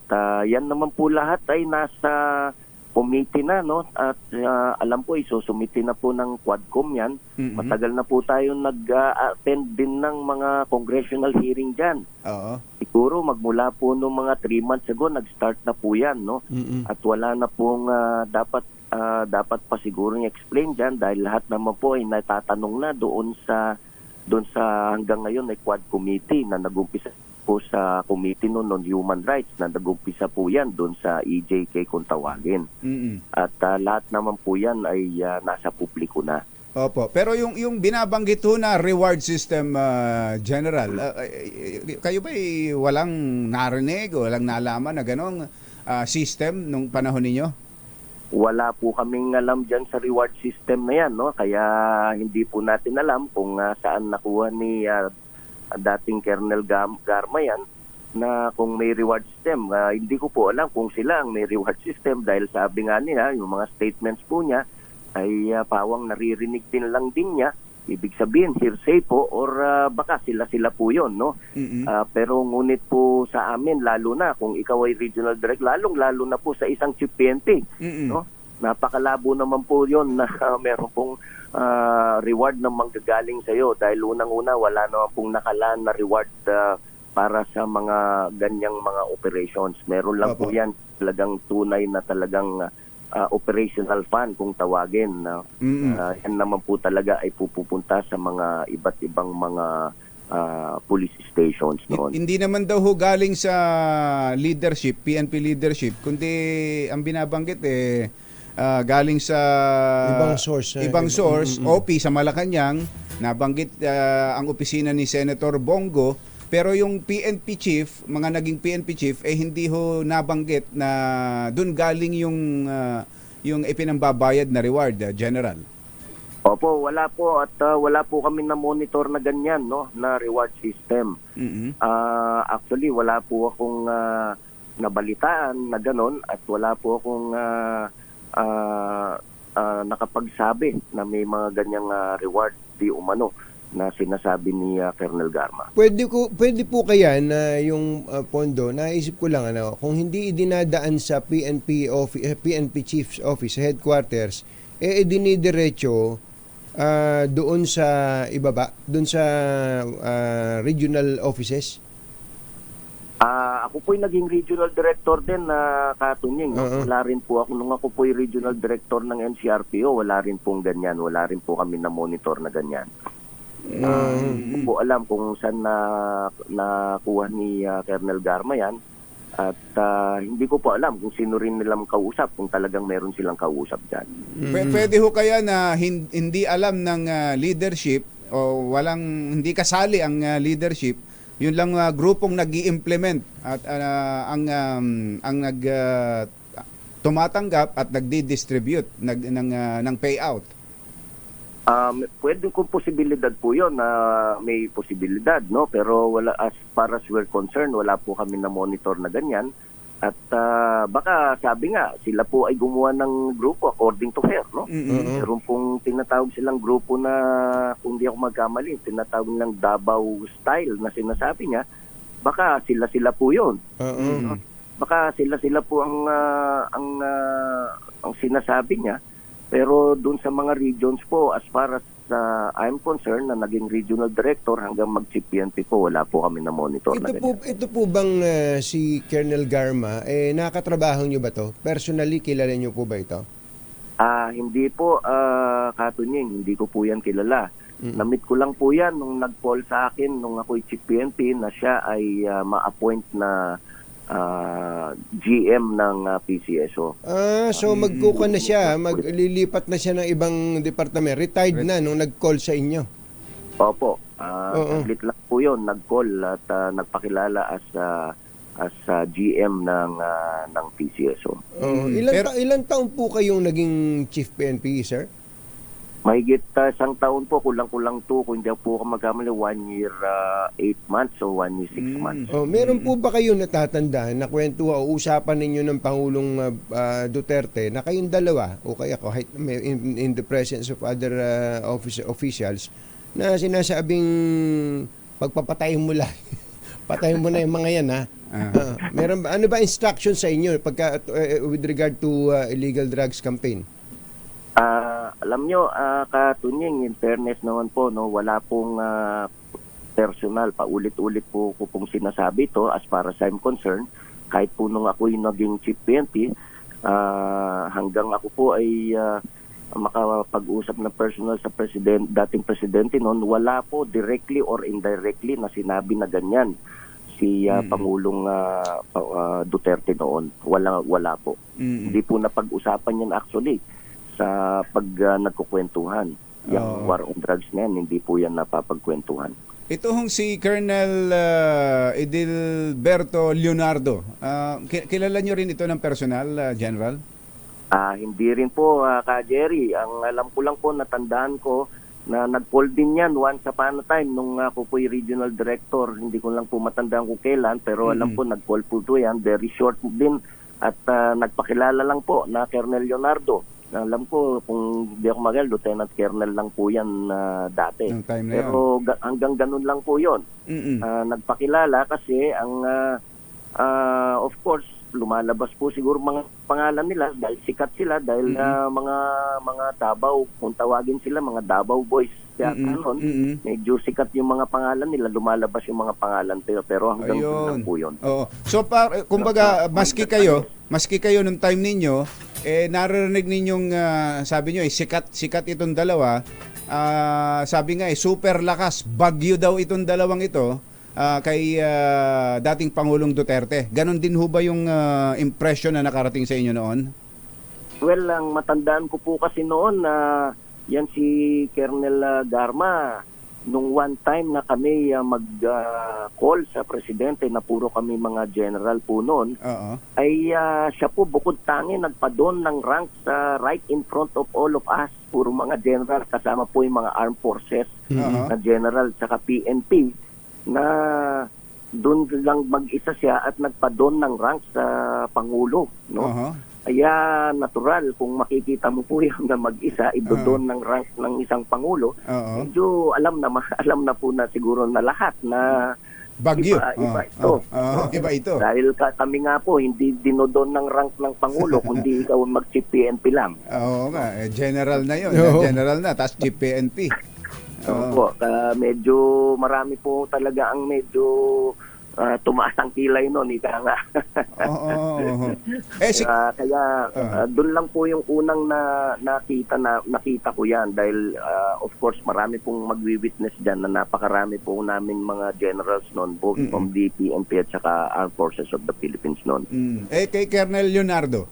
yan naman po lahat ay nasa committee na, at alam po isusumite na po ng Quadcom yan. Matagal na po tayo nag-attend din ng mga congressional hearing dyan. Siguro magmula po noong mga 3 months ago nag-start na po yan, at wala na pong dapat pa siguro i-explain dyan dahil lahat naman po ay natatanong na doon sa hanggang ngayon ay Quad Committee na nag-umpisa po sa committee noon on human rights na nag-umpisa po yan doon sa EJK kung tawagin. At lahat naman po yan ay nasa publiko na. Opo. Pero yung binabanggit ho na reward system, General, kayo ba walang narinig o walang nalaman na ganong system nung panahon ninyo? Wala po kaming alam dyan sa reward system na yan, no? Kaya hindi po natin alam kung saan nakuha ni dating Colonel Garma yan na kung may reward system. Hindi ko po alam kung sila ang may reward system dahil sabi nga niya, yung mga statements po niya ay pawang naririnig din lang din niya. Ibig sabihin, hearsay po or baka sila po yun, no? Pero ngunit po sa amin, lalo na kung ikaw ay regional director, lalo na po sa isang chief PNP, no? Napakalabo naman po yun na meron pong reward na manggagaling sa'yo dahil unang-una wala naman pong nakalaan na reward para sa mga ganyang mga operations. Meron lang po yan talagang tunay na talagang operational fund kung tawagin. Yan naman po talaga ay pupunta sa mga iba't ibang mga police stations noon. Hindi naman daw ho galing sa leadership, PNP leadership, kundi ang binabanggit galing sa ibang source, OP sa Malacanang, nabanggit ang opisina ni Senator Bongo. Pero yung PNP chief, mga naging PNP chief, hindi ho nabanggit na doon galing yung ipinambabayad na reward, General. Opo, wala po at wala po kami na monitor na ganyan, no, na reward system. Actually, wala po akong nabalitaan na ganon at wala po akong nakapagsabi na may mga ganyang reward di umano na sinasabi ni Colonel Garma. Pwede po kaya na yung pondo, naisip ko lang kung hindi idinadaan sa PNP Chief's Office, headquarters, idinidiretso doon sa ibaba, doon sa regional offices. Ako po'y naging regional director din na Katunying. Wala rin po ako, nung ako po'y regional director ng NCRPO, wala rin pong ganyan. Wala rin po kami na monitor na ganyan. Hindi po alam kung saan nakuha ni Colonel Garma yan at hindi ko po alam kung sino rin nilang kausap, kung talagang meron silang kausap dyan. Pwede ho kaya na hindi alam ng leadership o hindi kasali ang leadership, yun lang grupong nag-i-implement at ang tumatanggap at nagdi-distribute ng payout. Pwede kong posibilidad po yun na may posibilidad, no? Pero wala, as far as we're concerned, wala po kami na monitor na ganyan. At baka sabi nga, sila po ay gumawa ng grupo according to her, no? Meron pong tinatawag silang grupo na, kung di ako magkamali, tinatawag nilang Davao style na sinasabi niya, baka sila po yun. No? Baka sila po ang sinasabi niya. Pero doon sa mga regions po, as far as I'm concerned, na naging regional director hanggang mag-chief PNP po, wala po kami na monitor na ganyan. Ito po bang si Colonel Garma, nakatrabaho niyo ba to? Personally, kilala niyo po ba ito? Hindi po, Katunying, hindi ko po yan kilala. Namit ko lang po yan nung nag-call sa akin nung ako'y chief PNP na siya ay ma-appoint na GM ng PCSO. So magkuka na siya, maglilipat na siya ng ibang department. Retired na nung nag-call sa inyo. Opo. Saglit lang po yun, nag-call at nagpakilala as GM ng PCSO. Ilan taon po kayong naging Chief PNP, sir? Mahigit isang taon po, kulang-kulang to, kung di po ako magkamali, 1 year 8 months o 1 year 6 months. Meron po ba kayong natatandaan na kwento o usapan ninyo ng Pangulong Duterte na kayong dalawa o kaya kahit in the presence of other officials na sinasabing pagpapatayin mo lang, patayin mo na yung mga yan, ha? Meron ba, ano ba instruction sa inyo with regard to illegal drugs campaign? Alam nyo, Katunying, in fairness naman po, no, wala pong personal, paulit-ulit po ko pong sinasabi to as far as I'm concerned. Kahit po nung ako yung naging chief PNP, hanggang ako po ay makapag-usap na personal sa dating presidente noon, wala po directly or indirectly na sinabi na ganyan si Pangulong Duterte noon. Wala po. Hindi po napag-usapan yan actually sa pag nagkukwentuhan. Yung war on drugs na yan, hindi po yan napapagkwentuhan. Ito hong si Colonel Edilberto Leonardo. Kilala nyo rin ito ng personal, General? Hindi rin po, Ka Jerry. Ang alam ko lang po, natandaan ko na nag-call din yan once upon a time nung ako po'y regional director. Hindi ko lang po matandaan kung kailan, pero alam po, nag-call po to yan. Very short din. At nagpakilala lang po na Colonel Leonardo. Alam ko, kung di ako magal, Lieutenant Colonel lang po yan dati. Pero hanggang ganun lang po yun. Nagpakilala kasi ang, of course, lumalabas po siguro mga pangalan nila dahil sikat sila, dahil mga Davao, kung tawagin sila, mga Davao boys. Kaya medyo sikat yung mga pangalan nila, lumalabas yung mga pangalan, pero hanggang ganun lang po yun. Oo. So, kumbaga, maski kayo nung time ninyo, naririnig ninyong, sabi nyo, sikat itong dalawa. Sabi nga, super lakas, bagyo daw itong dalawang ito kay dating Pangulong Duterte. Ganon din ho ba yung impression na nakarating sa inyo noon? Well, ang matandaan ko po kasi noon na yan si Colonel Garma, nung one time na kami mag-call sa presidente na puro kami mga general po noon, ay siya po bukod tangi nagpadon ng rank sa right in front of all of us, puro mga general, kasama po yung mga armed forces na general tsaka PNP, na doon lang mag-isa siya at nagpadon ng rank sa Pangulo, no? Kaya natural kung makikita mo po yan na mag-isa idodon ng rank ng isang Pangulo, medyo alam na po na siguro na lahat na bagyo. Iba ito. Dahil kami nga po hindi dinodon ng rank ng Pangulo kundi ikaw mag-chief PNP lang. Oo nga, general na yun. General na, tapos chief PNP. Po, medyo marami po talaga ang medyo tumaas ang kilay noon, ika nga. Kaya doon lang po yung unang nakita ko yan dahil of course marami pong magwi-witness dyan na napakarami po namin mga generals noon, both from the PNP at saka Armed Forces of the Philippines noon. Kay Colonel Leonardo?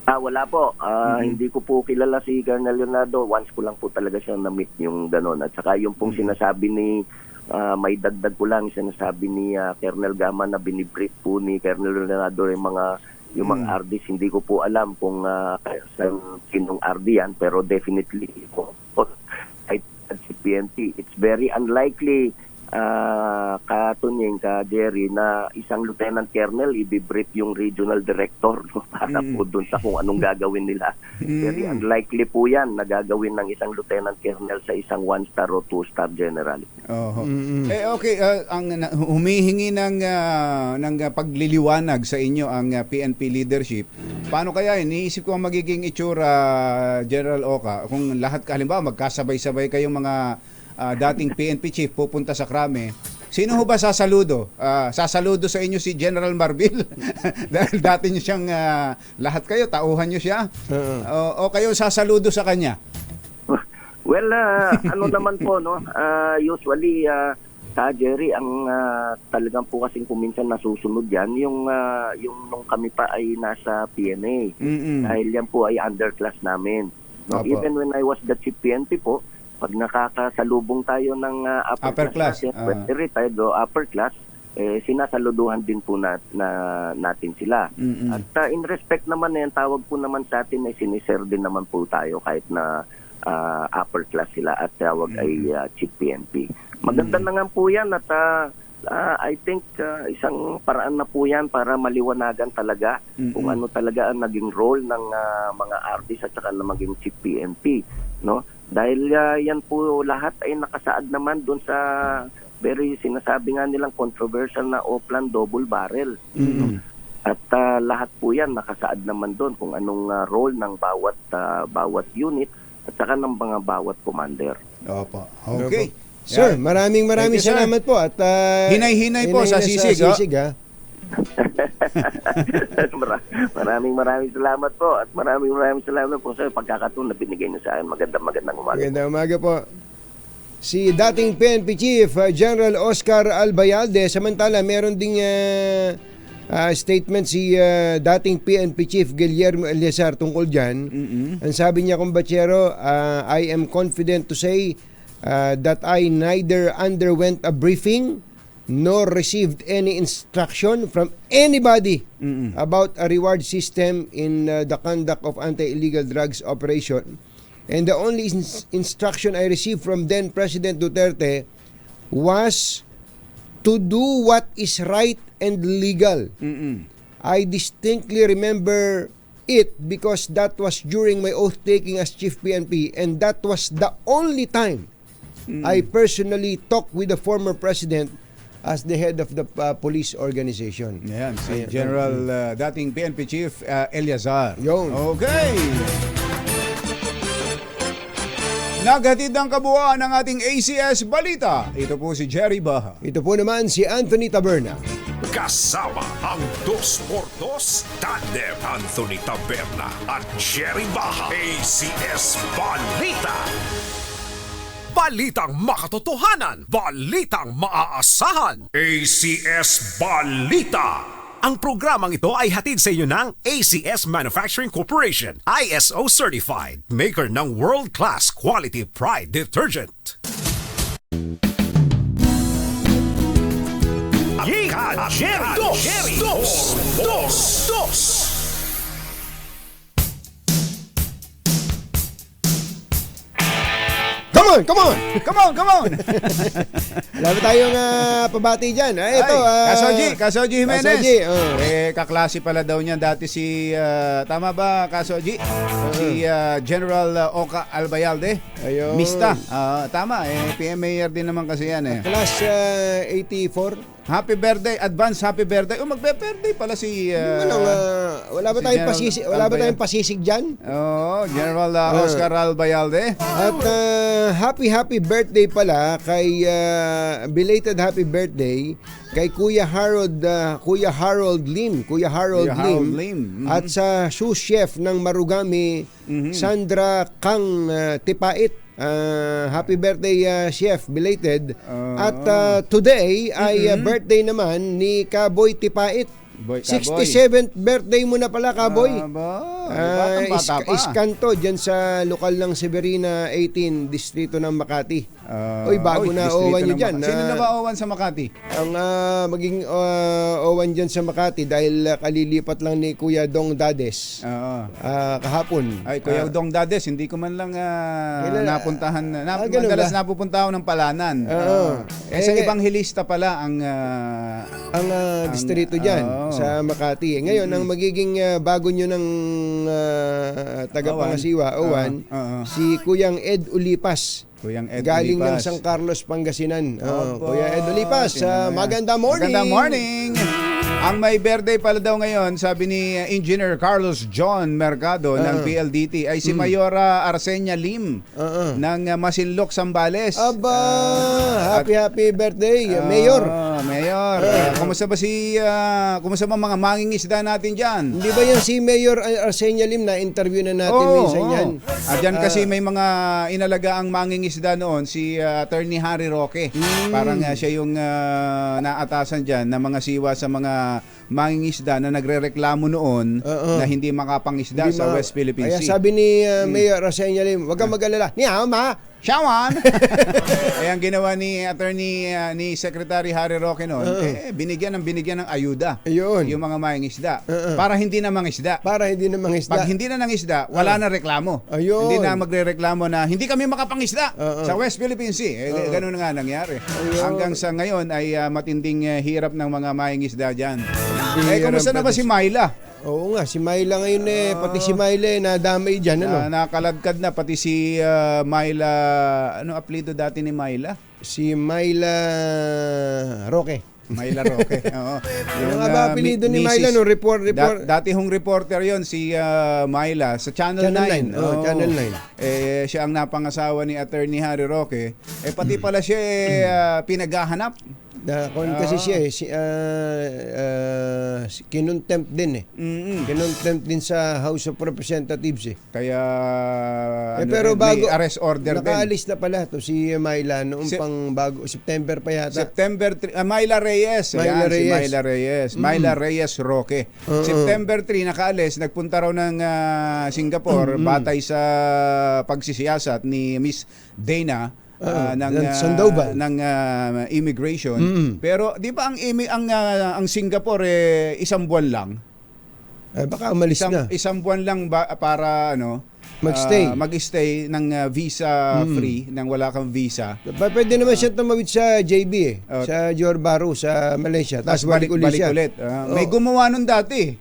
Wala po. Hindi ko po kilala si Colonel Leonardo. Once ko lang po talaga siya na-meet yung gano'n. At saka yung pong sinasabi ni may dagdag ko lang, sinasabi ni Colonel Gama na binibrief po ni Colonel Leonardo yung mga RDs. Hindi ko po alam kung sinong RD yan, pero definitely po si PNP. It's very unlikely, Katunying, ka Jerry, na isang lieutenant colonel i-brief yung regional director para po dun sa kung anong gagawin nila. Very unlikely po yan na gagawin ng isang lieutenant colonel sa isang 1-star o 2-star general. Okay, ang humihingi ng pagliliwanag sa inyo ang PNP leadership. Paano kaya iniisip ko ang magiging itsura, General Oka, kung lahat halimbawa magkasabay-sabay kayong mga dating PNP chief pupunta sa Krame, sino ho ba sasaludo? Sasaludo sa inyo si General Marbil dahil dati niyo siyang lahat kayo, tauhan niyo siya? O kayo sasaludo sa kanya? Well, ano naman po, no? Usually, sa Jerry, ang talagang po kasing kuminsan nasusunod yan, yung nung kami pa ay nasa PNA. Dahil yan po ay underclass namin. No? Even when I was the chief PNP po, pag nakakasalubong tayo ng upper class, retired o upper class, sinasaluduhan din po natin sila. At in respect naman na yan, tawag po naman sa atin ay siniser din naman po tayo kahit na upper class sila at tawag ay chief PNP. Maganda na nga po yan at I think isang paraan na po yan para maliwanagan talaga kung ano talaga ang naging role ng mga artists at saka na maging chief PNP, no? Dahil yan po lahat ay nakasaad naman doon sa very sinasabi nga nilang controversial na Oplan double barrel. At lahat po yan nakasaad naman doon kung anong role ng bawat unit at saka ng mga bawat commander. Opo. Okay. Sir, maraming salamat po at hinay-hinay po sa sisig. Maraming salamat po at maraming salamat po sa pagkakataon na binigay niyo sa akin. Magandang umaga. Magandang umaga po. si dating PNP Chief General Oscar Albayalde. Samantala, meron ding statement si dating PNP Chief Guillermo Eleazar tungkol dyan. Ang sabi niya, kumbachero, I am confident to say that I neither underwent a briefing nor received any instruction from anybody about a reward system in the conduct of anti-illegal drugs operation. And the only instruction I received from then President Duterte was to do what is right and legal. I distinctly remember it because that was during my oath taking as Chief PNP, and that was the only time I personally talked with the former President as the head of the police organization. Ayan, si General dating PNP Chief Eleazar. Yun. Okay. Naghatid ng kabuuan ng ating ACS Balita. Ito po si Jerry Baha. Ito po naman si Anthony Taberna. Kasama ang 2x2 tandem Anthony Taberna at Jerry Baha. ACS Balita. Balitang makatotohanan, balitang maaasahan. ACS Balita. Ang programang ito ay hatid sa inyo ng ACS Manufacturing Corporation, ISO certified, maker ng world-class quality Pride detergent. Jerry Dos. Come on! Wala ba tayong pabati dyan? Ito. Kasoji Jimenez. Kasoji, kaklase pala daw niya dati si, tama ba Kasoji? Si General Oka Albayalde. Ayun. Mista. Tama, PMAR din naman kasi yan eh. Class 84. Happy birthday, advance happy birthday. Birthday pala si wala ba si tayong General pasisig? Wala ba tayong pasisig diyan? General Oscar Albayalde. At happy birthday pala kay belated happy birthday kay Kuya Harold Lim. At sa sous chef ng Marugami, Sandra Kang Tipait. Happy birthday, chef, belated. At today ay birthday naman ni Kaboy Tipait. 67th birthday mo na pala, Kaboy. Bata pa. Iskanto dyan sa lokal ng Severina 18, distrito ng Makati. Bago na owan nyo dyan. Sino na ba owan sa Makati? Ang maging owan dyan sa Makati dahil kalilipat lang ni Kuya Dong Dades kahapon. Ay, Kuya Dong Dades, hindi ko man lang napuntahan. Madalas napupunta ako ng Palanan. Sa ibang hilista pala ang distrito dyan sa Makati. Ngayon, ang magiging bago nyo ng tagapangasiwa, Owan, si Kuyang Ed Ulipas. Galing ng San Carlos, Pangasinan. Kuya Ed Ulipas, magandang morning! Magandang morning! Ang may birthday pala daw ngayon, sabi ni Engineer Carlos John Mercado ng PLDT, ay si Mayora Arsenia Lim ng Masinloc, Zambales. Happy birthday, Mayor! Mayor, kumusta ba mga mangingisda natin dyan? Hindi ba yan si Mayor Arsenia Lim na interview na natin minsan yan? At dyan kasi may mga inalaga ang mangingisda noon, si Attorney Harry Roque. Parang siya yung naatasan dyan na mga siwa sa mga mangingisda na nagrereklamo noon na hindi makapangisda sa West Philippine Sea. Kaya sabi ni Mayor Arsenia Lim, wag kang mag-alala. Niya, ma! Shawan! Ang ginawa ni Attorney ni Secretary Harry Roque noon, binigyan ng ayuda. Ayun. Yung mga mangingisda. Para hindi na mangisda. Pag hindi na nangisda, wala na reklamo. Ayun. Hindi na magrereklamo na hindi kami makapangisda sa West Philippine Sea. Ganun na nga nangyari. Ayun. Hanggang sa ngayon ay matinding hirap ng mga mangingisda dyan. Kumusta na ba si Myla? Oo nga, si Myla ngayon pati si Myla nadamay dyan, ano? Nakaladkad na, pati si Myla, ano apelido dati ni Myla? Si Myla Roque. Myla Roque, oo. Yung ba apelido ni Myla, no? Report. Dati hong reporter yon si Myla sa Channel 9. Channel 9. Siya ang napangasawa ni Attorney Harry Roque. Pati pala siya pinaghahanap Kasi siya kinontempt din Kinontempt din sa House of Representatives Kaya pero may bago arrest order din. nakaalis na pala to si Myla noong September pa yata. September 3, Myla Reyes. Myla Ayan, si Reyes. Myla Reyes. Myla Reyes Roque. September 3 nakaalis, nagpunta raw ng Singapore batay sa pagsisiyasat ni Miss Dana Sandoval. ng immigration. Pero 'di ba ang Singapore isang buwan lang? Baka umalis na. Isang buwan lang para mag-stay ng visa free nang wala kang visa. Pwede naman siya tumawid sa JB sa Johor Bahru sa Malaysia. Tapos balik ulit siya. May gumawa nun dati.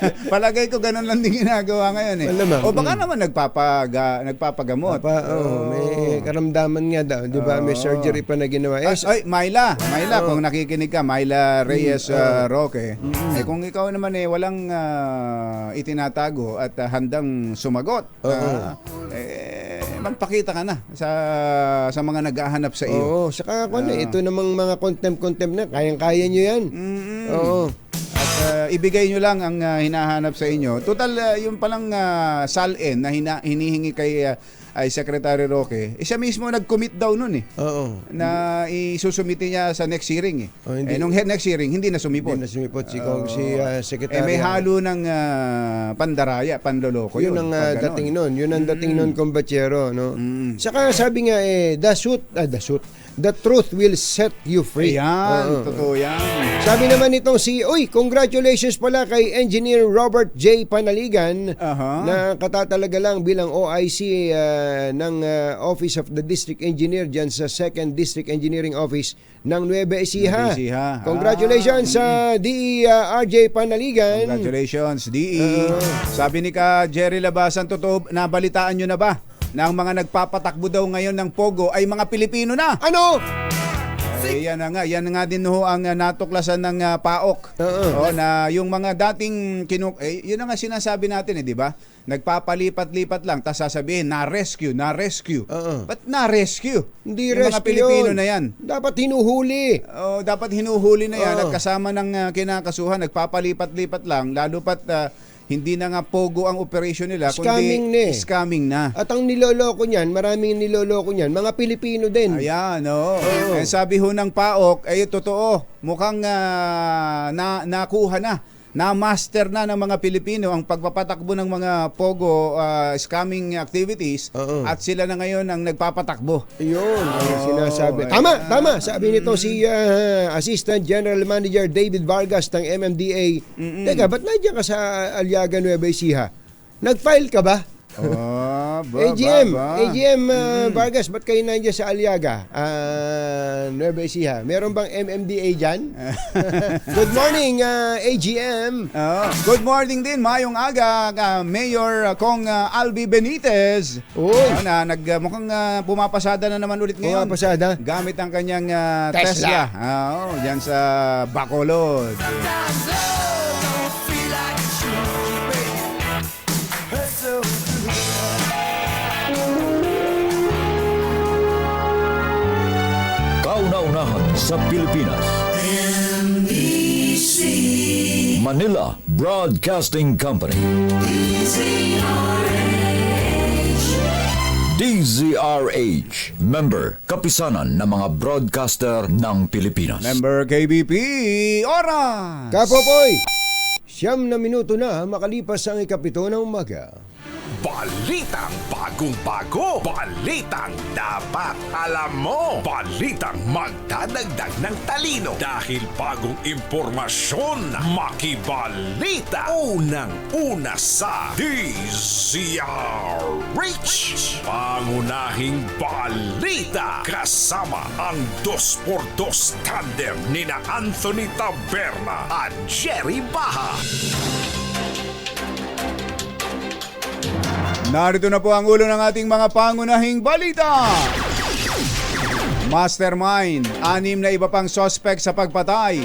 Palagay ko ganun lang din ginagawa ngayon O baka naman nagpapagamot. May karamdaman nga daw, 'di ba? May surgery pa na ginawa. Myla, kung nakikinig ka, Myla Reyes Roque. Kung ikaw naman walang itinatago at handang sumagot, magpakita ka na sa mga naghahanap sa iyo. Saka ito namang mga contempt na, kayang-kaya nyo yan. At ibigay nyo lang ang hinahanap sa inyo. Total, yung palang SALN na hinihingi kay Secretary Roque, siya mismo nag-commit daw nun na isusumiti niya sa next hearing nung next hearing, hindi na sumipot. Hindi na sumipot si Secretary. May halo ng pandaraya, panloloko yun. Yun ang dating nun. Yun ang dating nun, kumbachero. No? Saka sabi nga, the truth will set you free. Ayan, totoo yan. Sabi naman nitong congratulations pala kay Engineer Robert J. Panaligan na katatalaga lang bilang OIC ng Office of the District Engineer dyan sa 2nd District Engineering Office ng Nueva Ecija. Congratulations sa DE RJ Panaligan. Congratulations, DE. Sabi ni ka Jerry Labasan, totoo, nabalitaan nyo na ba na ang mga nagpapatakbo daw ngayon ng Pogo ay mga Pilipino na? Ano? Yan nga din ang natuklasan ng PAOK. Na yung mga dating yun ang sinasabi natin di ba? Nagpapalipat-lipat lang tapos sasabihin na-rescue. Ba't na-rescue? Hindi yung rescue mga Pilipino na yan. Dapat hinuhuli. Dapat hinuhuli na yan at kasama ng kinakasuhan, nagpapalipat-lipat lang lalo pat hindi na nga Pogo ang operation nila, kundi scamming na. At ang niloloko niyan, maraming niloloko niyan, mga Pilipino din. Ayan, sabi ho ng PAOK, totoo, mukhang nakuha na-master na ng mga Pilipino ang pagpapatakbo ng mga Pogo scamming activities at sila na ngayon ang nagpapatakbo. Yun, sinasabi. Tama. Sabi nito si Assistant General Manager David Vargas ng MMDA. Teka, ba't nandiyan ka sa Aliaga Nueva Ecija? Nag-file ka ba? AGM Vargas, ba't kayo nandiyan sa Aliaga Nueva Ecija? Meron bang MMDA dyan? Good morning, AGM. Good morning din, mayong aga, Mayor Kong Albi Benitez. Mukhang pumapasada na naman ulit ngayon. Pumapasada? Gamit ang kanyang Tesla. Diyan sa Bacolod. Kauna-unahan sa Pilipinas. Manila Broadcasting Company. DZRH. Member, kapisanan ng mga broadcaster ng Pilipinas. Member KBP, oras! Kapopoy! 9 na minuto na makalipas ang 7 ng umaga. Balitang bagong-bago. Balitang dapat alam mo. Balitang magdadagdag ng talino. Dahil bagong impormasyon, makibalita. Unang-una sa DZRH. Pangunahing balita. Kasama ang 2x2 tandem nina Anthony Taberna at Jerry Baha. Narito na po ang ulo ng ating mga pangunahing balita. Mastermind, 6 na iba pang suspect sa pagpatay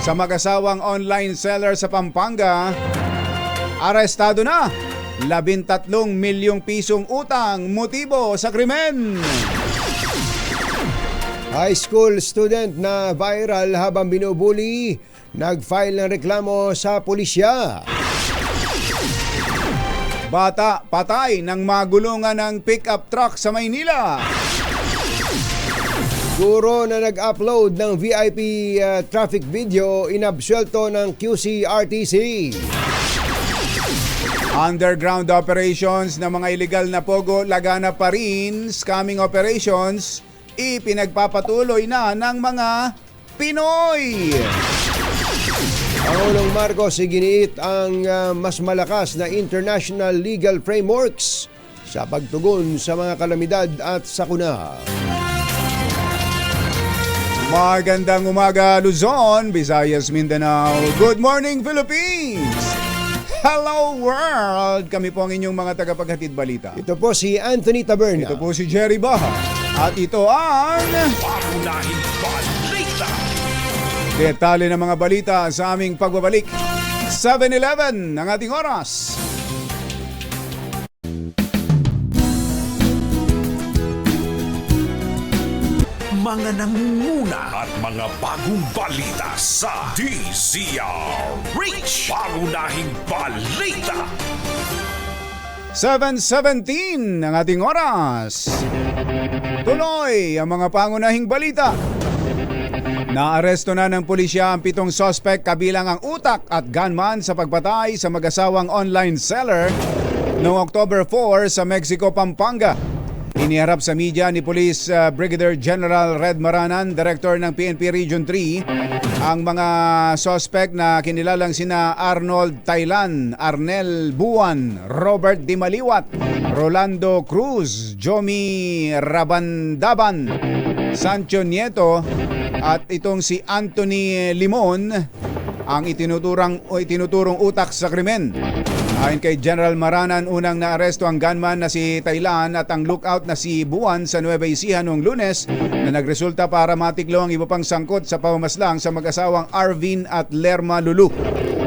sa mag-asawang online seller sa Pampanga. Arestado na, 13 milyong pisong utang, motibo sa krimen. High school student na viral habang binubuli, nag-file ng reklamo sa pulisya. Bata patay ng magulungan ng pick-up truck sa Maynila. Guro na nag-upload ng VIP traffic video inabsuelto ng QCRTC. Underground operations ng mga illegal na pogo laganap pa rin. Scamming operations ipinagpapatuloy na ng mga Pinoy. Pangulong Marcos iginiit ang mas malakas na international legal frameworks sa pagtugon sa mga kalamidad at sakuna. Magandang umaga Luzon, Visayas, Mindanao. Good morning Philippines! Hello world! Kami po ang inyong mga tagapaghatid balita. Ito po si Anthony Taberna. Ito po si Jerry Baha. At ito ang Pangunahing balita. detalye ng mga balita sa aming pagbabalik. 7:11 ang ating oras. Mga nangunguna at mga bagong balita sa DZRH. Pangunahing balita. 7:17 ang ating oras. Tuloy ang mga pangunahing balita. Naaresto na ng pulisya ang 7 suspect kabilang ang utak at gunman sa pagpatay sa mag-asawang online seller noong October 4 sa Mexico, Pampanga. Iniharap sa media ni Police Brigadier General Red Maranan, Director ng PNP Region 3, ang mga suspect na kinilalang sina Arnold Tailan, Arnel Buwan, Robert Di Maliwat, Rolando Cruz, Jomi Rabandaban, Sancho Nieto at itong si Anthony Limon ang itinuturong utak sa krimen. Ayon kay General Maranan, unang naaresto ang gunman na si Tailan at ang lookout na si Buwan sa Nueva Ecija noong Lunes na nagresulta para matiklo ang iba pang sangkot sa pamamaslang sa mag-asawang Arvin at Lerma Lulu.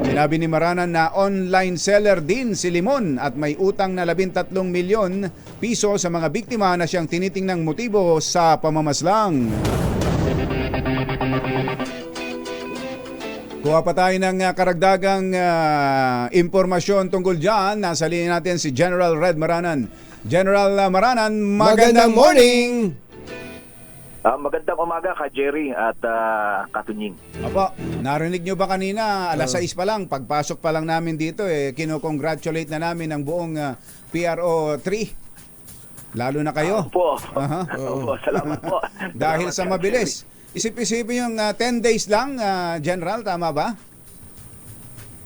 Sinabi ni Maranan na online seller din si Limon at may utang na 13 milyon piso sa mga biktima na siyang tinitingnang motibo sa pamamaslang. Kuha pa tayo ng karagdagang impormasyon tungkol dyan. Nasa linya natin si General Red Maranan. General Maranan, magandang morning! Magandang umaga ka Jerry at Katunying. Apo, narinig nyo ba kanina, alas 6 pa lang, pagpasok pa lang namin dito, kinocongratulate na namin ang buong PRO 3. Lalo na kayo. Opo. Aha. Opo, salamat po. Dahil sa mabilis. Isip-isipin yung 10 days lang, General, tama ba?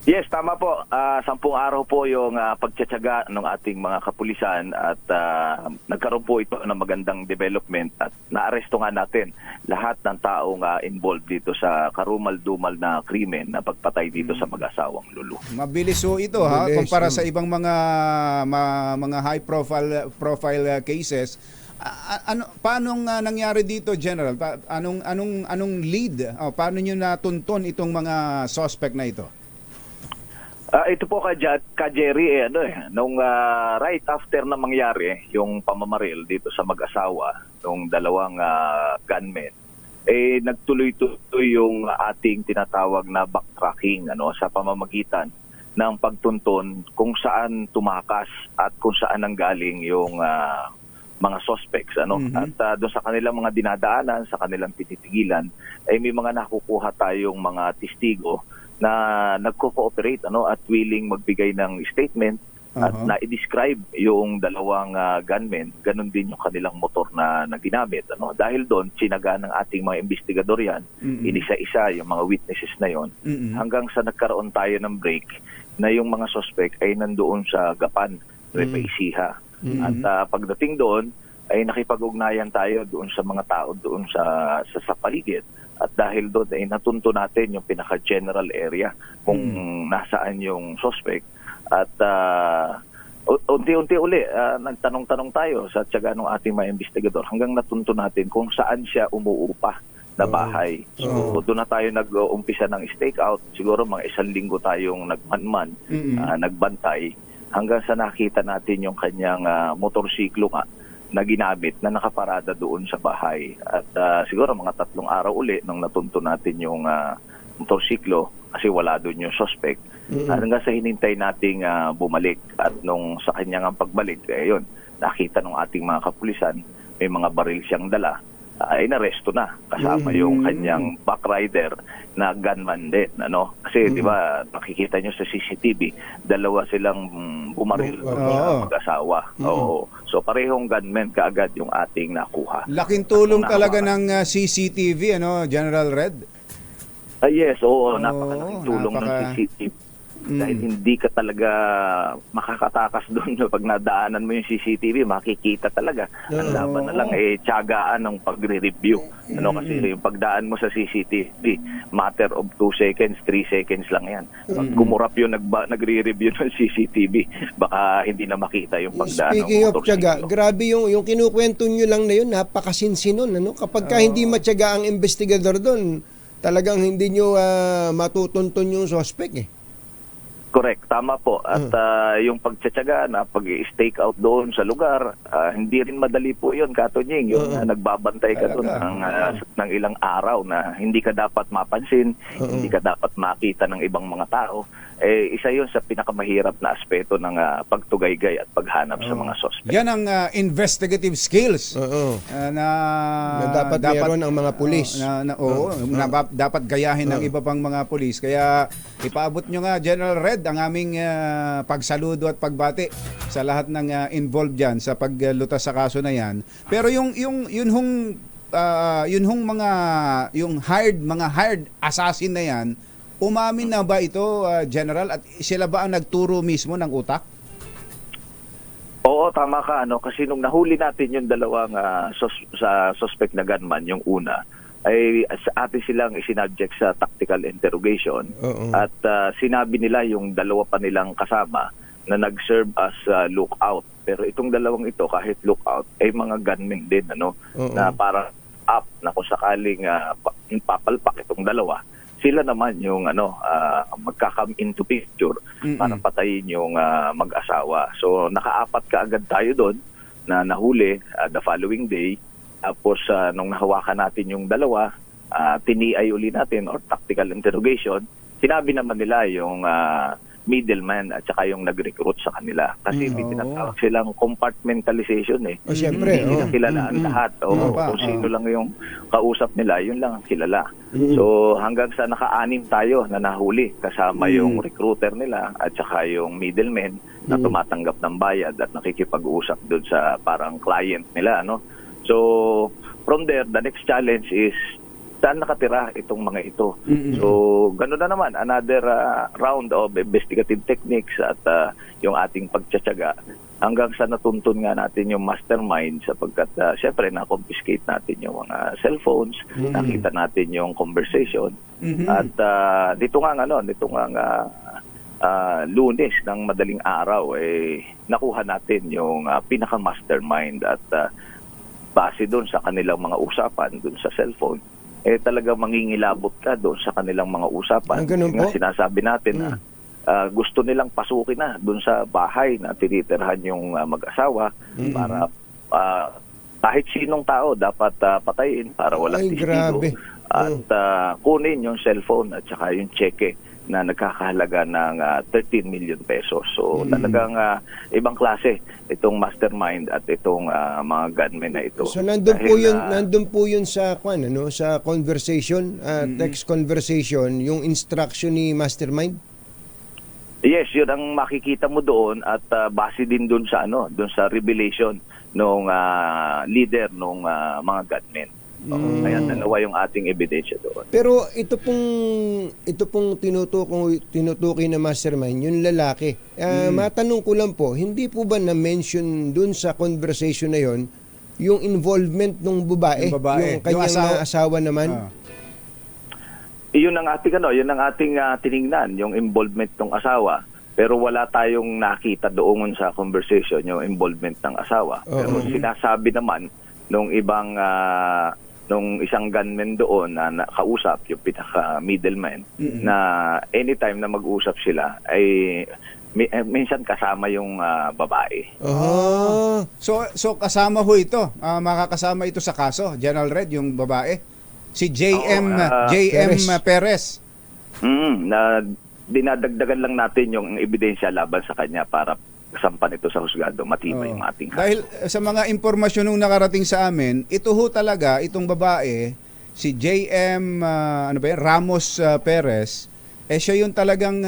Yes, tama po. 10 araw po yung pagtsatsaga ng ating mga kapulisan at nagkaroon po ito ng magandang development at naaresto nga natin lahat ng taong involved dito sa karumal-dumal na krimen na pagpatay dito sa mag-asawang Lulu. Mabilis ho ito ha, Mabilis, kumpara sa ibang mga high profile cases. Paano nangyari dito, General? Anong lead? Paano niyo natunton itong mga suspect na ito? Ito po ka Jerry, nung right after na mangyari yung pamamaril dito sa mag-asawa, nung dalawang gunmen, nagtuloy-tuloy yung ating tinatawag na backtracking sa pamamagitan ng pagtunton kung saan tumakas at kung saan nanggaling yung mga suspects at doon sa kanilang mga dinadaanan, sa kanilang tititigilan ay may mga nakukuha tayong mga testigo na nagko-cooperate at willing magbigay ng statement at na-describe yung dalawang gunmen, ganun din yung kanilang motor na ginamit. Dahil doon, sinaga ng ating mga investigador yan, inisa-isa yung mga witnesses na yon hanggang sa nagkaroon tayo ng break na yung mga suspect ay nandoon sa Gapan, Nueva Ecija. At pagdating doon, ay nakipag-ugnayan tayo doon sa mga tao doon sa paligid. At dahil doon ay natunto natin yung pinaka-general area kung nasaan yung suspect. At unti-unti uli, nagtanong-tanong tayo sa tiyaga ng ating mga investigador hanggang natunto natin kung saan siya umuupa na bahay. So doon na tayo nag-umpisa ng stakeout. Siguro mga 1 linggo tayong nagmanman, nagbantay hanggang sa nakita natin yung kanyang motorsiklo nga na ginamit na nakaparada doon sa bahay. At siguro mga 3 araw uli nung natunto natin yung motorsiklo kasi wala doon yung suspect. Hanggang sa hinintay nating bumalik at nung sa kanyang pagbalik, yun, nakita ng ating mga kapulisan, may mga baril siyang dala, ay naresto na kasama yung kanyang backrider na gunman din, ano? Kasi 'di ba, nakikita nyo sa CCTV, dalawa silang bumaril mag-asawa. Oo. So parehong gunmen kaagad yung ating nakuha. Laking tulong talaga ng CCTV, ano, General Red? Yes, napakalaking tulong ng CCTV. Dahil hindi ka talaga makakatakas doon pag nadaanan mo yung CCTV, makikita talaga. Ang laban na lang tiyagaan ng pagre-review. Kasi yung pagdaan mo sa CCTV, matter of 2 seconds, 3 seconds lang yan. Pag kumurap yung nagre-review ng CCTV, baka hindi na makita yung pagdaan. Speaking of tiyaga, grabe yung kinukwento nyo lang na yun, napakasinsin nun. Kapag hindi matyaga ang investigador doon, talagang hindi nyo matutuntun yung suspect Correct, tama po. At yung pagtsatsaga na pag-stake out doon sa lugar, hindi rin madali po yun, Katonying. Yung nagbabantay ka doon ng ilang araw na hindi ka dapat mapansin, hindi ka dapat makita ng ibang mga tao. Isa yun sa pinakamahirap na aspeto ng pagtugaygay at paghanap sa mga suspect. Yan ang investigative skills na dapat meron ang mga pulis. Dapat gayahin ng iba pang mga pulis. Kaya ipaabot nyo nga, General Red, ang aming pagsaludo at pagbati sa lahat ng involved dyan sa paglutas sa kaso na yan. Pero yung mga hired assassin na yan, umamin na ba ito, General, at sila ba ang nagturo mismo ng utak? Oo, tama ka. Kasi nung nahuli natin yung dalawang suspect na gunman, yung una, ay sa atin silang isinabject sa tactical interrogation. At sinabi nila yung dalawa pa nilang kasama na nag-serve as lookout. Pero itong dalawang ito, kahit lookout, ay mga gunmen din, na para up na kung sakaling papalpak itong dalawa, sila naman yung magka-come into picture para patayin yung mag-asawa. So nakaapat ka agad tayo doon na nahuli the following day. Tapos nung nahawakan natin yung dalawa, tiniay uli natin or tactical interrogation, sinabi naman nila yung middleman at saka yung nag-recruit sa kanila. Kasi tinatawag silang compartmentalization Siyempre. Hindi na kilala ang lahat. Kung sino lang yung kausap nila, yun lang ang kilala. So hanggang sa naka-anim tayo na nahuli kasama yung recruiter nila at saka yung middleman na tumatanggap ng bayad at nakikipag-usap doon sa parang client nila, So, from there, the next challenge is saan nakatira itong mga ito. So, gano'n na naman, another round of investigative techniques at yung ating pagtsatsaga hanggang sa natuntun nga natin yung mastermind sapagkat syempre na-confiscate natin yung mga cellphones, nakita natin yung conversation. At dito nga Lunes ng madaling araw, nakuha natin yung pinaka-mastermind at base doon sa kanilang mga usapan doon sa cellphone, talagang mangingilabot ka doon sa kanilang mga usapan. Nga sinasabi natin na gusto nilang pasukin na doon sa bahay na tinitirhan yung mag-asawa para kahit sinong tao dapat patayin para walang testigo. At kunin yung cellphone at saka yung cheque na nagkakahalaga ng 13 million pesos. So talagang ibang klase itong mastermind at itong mga gunmen na ito. So nandun po yun sa sa conversation, text conversation, yung instruction ni mastermind? Yes, yun ang makikita mo doon at base din doon sa doon sa revelation nung leader nung mga gunmen. Kaya dalawa yung ating ebidensya doon. Pero ito pong tinutukoy na mastermind, yung lalaki. Matanong ko lang po, hindi po ba na-mention dun sa conversation na yon yung involvement ng babae, yung kanyang asawa naman? Yun ang ating tiningnan, yung involvement ng asawa. Pero wala tayong nakita doon sa conversation yung involvement ng asawa. Pero sinasabi naman nung ibang nung isang gunman doon na kausap yung pinaka middleman na anytime na mag-usap sila ay minsan kasama yung babae. Oh. So kasama ho ito, makakasama ito sa kaso, General Red, yung babae. Si JM, Oo, JM Perez. Perez. Na dinadagdagan lang natin yung ebidensya laban sa kanya para sampan ito sa husgado, matibay yung ating Dahil sa mga impormasyon nung nakarating sa amin, ito ho talaga, itong babae, si JM Ramos Perez, siya yung talagang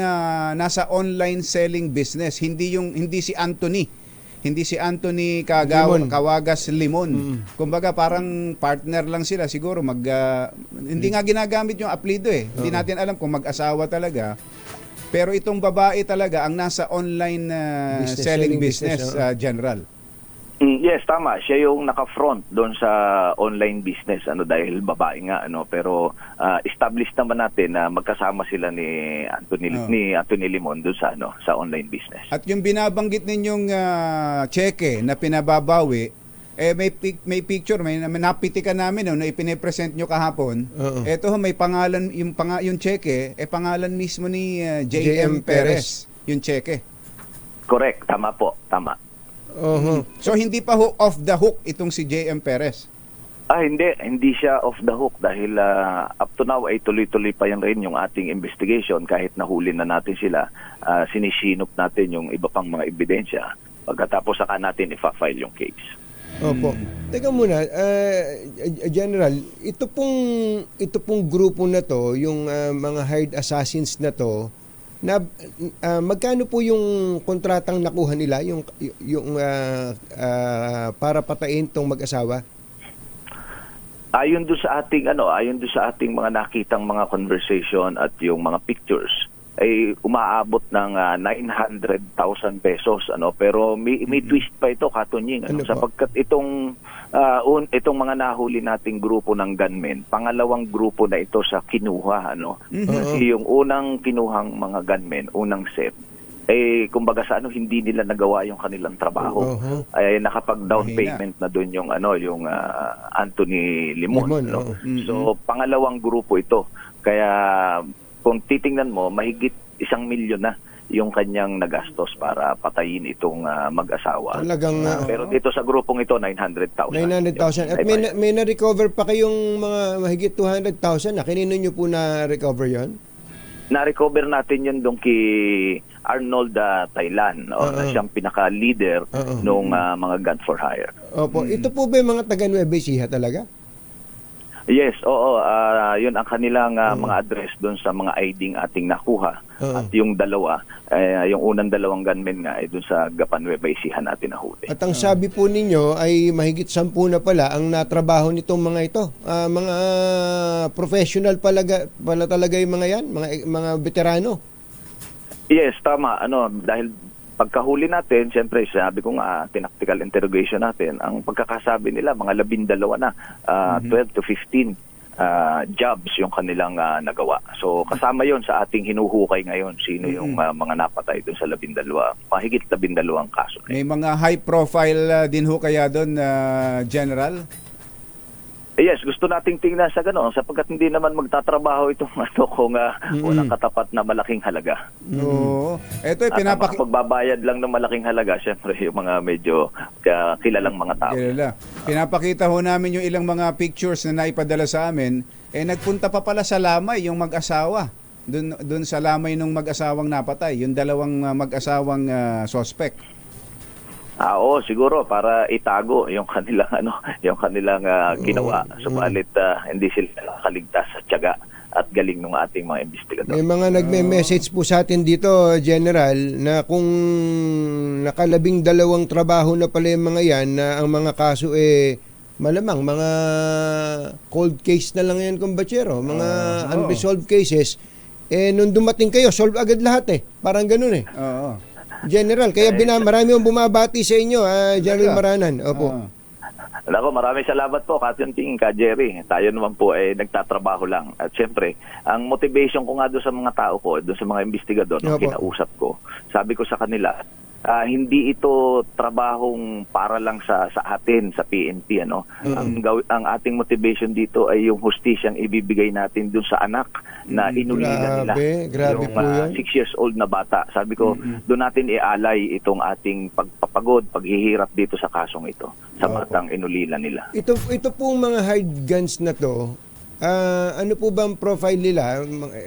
nasa online selling business, hindi si Anthony. Hindi si Anthony Limon. Kawagas Limon. Kumbaga parang partner lang sila siguro hindi nga ginagamit yung apelyido eh. Hindi natin alam kung mag-asawa talaga. Pero itong babae talaga ang nasa online selling business, General. Yes, tama. Siya yung naka-front doon sa online business dahil babae nga pero established naman natin na magkasama sila ni Anthony Limon doon sa online business. At yung binabanggit ninyong cheque na pinababawi, may picture, may napitikan namin na ipine-present nyo kahapon. Ito may pangalan, yung cheque, pangalan mismo ni JM Perez, yung cheque. Correct, tama po, tama. So hindi pa off the hook itong si JM Perez. Hindi siya off the hook dahil up to now ay tuloy-tuloy pa yan rin yung ating investigation kahit nahuli na natin sila. Sinisinop natin yung iba pang mga ebidensya. Pagkatapos saka natin ifa-file yung case. Opo. Teka muna, General, ito pong grupo na to, yung mga hired assassins na to, magkano po yung kontratang nakuha nila yung para patayin tong mag-asawa? Ayon do sa ating mga nakitang mga conversation at yung mga pictures ay umaabot ng 900,000 pesos pero may twist pa ito, Katunying, sapagkat itong mga nahuli nating grupo ng gunmen, pangalawang grupo na ito sa kinuha Kasi yung unang kinuhang mga gunmen, unang set kumbaga sa hindi nila nagawa yung kanilang trabaho. Ay nakapag-down payment na doon yung yung Anthony Limon. So pangalawang grupo ito. Kaya kung titingnan mo, mahigit 1 milyon na yung kanyang nagastos para patayin itong mag-asawa. Talagang, pero dito sa grupong ito, 900,000. 900,000. At may na-recover pa kayong mga mahigit 200,000 na. Kanino nyo po na-recover yon? Na-recover natin yun doon kay Arnold Thailand, na siyang pinaka-leader nung mga gun for hire. Opo. Ito po ba yung mga taga-Nueva Ecija talaga? Yes, oo. Yun ang kanilang mga address doon sa mga ID ating nakuha. At yung dalawa, yung unang dalawang gunmen nga doon sa Gapan Nueva Ecija natin nahuli. At ang sabi po ninyo ay mahigit 10 na pala ang natrabaho nitong mga ito. Mga professional pala talaga yung mga yan, mga veterano. Yes, tama. Dahil pagkahuli natin, siyempre, sabi ko nga, tactical interrogation natin, ang pagkakasabi nila, mga 12 na, 12 to 15 jobs yung kanilang nagawa. So, kasama yon sa ating hinuhukay ngayon, sino yung mga napatay doon sa 12, mahigit 12 kaso. May mga high profile din ho kaya doon, General? Yes, gusto nating tingnan sa gano'n sapagkat hindi naman magtatrabaho itong kung walang katapat na malaking halaga. Oo. Ito ay magbabayad lang ng malaking halaga, syempre yung mga medyo kilalang mga tao. Kilala. Pinapakita ho namin yung ilang mga pictures na naipadala sa amin. Nagpunta pa pala sa Lamay yung mag-asawa. Doon sa Lamay nung mag-asawang napatay, yung dalawang mag-asawang suspect. Oo, siguro para itago yung kanilang ginawa. Subalit hindi sila kaligtas sa tiyaga at galing ng ating mga investigador. May mga nagme-message po sa atin dito, General, na kung nakalabing 2 trabaho na pala yung mga yan, na ang mga kaso malamang mga cold case na lang yan, kumbachero, mga unresolved cases. Nung dumating kayo, solve agad lahat parang ganun Oo. General, kaya marami yung bumabati sa inyo, General Maranan. Opo. Nako, maraming salamat po, Katunting, Ka Jerry. Tayo naman po nagtatrabaho lang. At syempre, ang motivation ko nga doon sa mga tao ko, doon sa mga investigador na kinausap ko, sabi ko sa kanila, hindi ito trabahong para lang sa atin sa PNP, ano. Ang ating motivation dito ay yung hustisyang ibibigay natin dun sa anak na inulilan nila. Grabe Yung po yan. 6 years old na bata. Sabi ko, doon natin ialay itong ating pagpapagod, paghihirap dito sa kasong ito sa batang inulilan nila. Ito pong mga hard guns na to, ano po bang profile nila?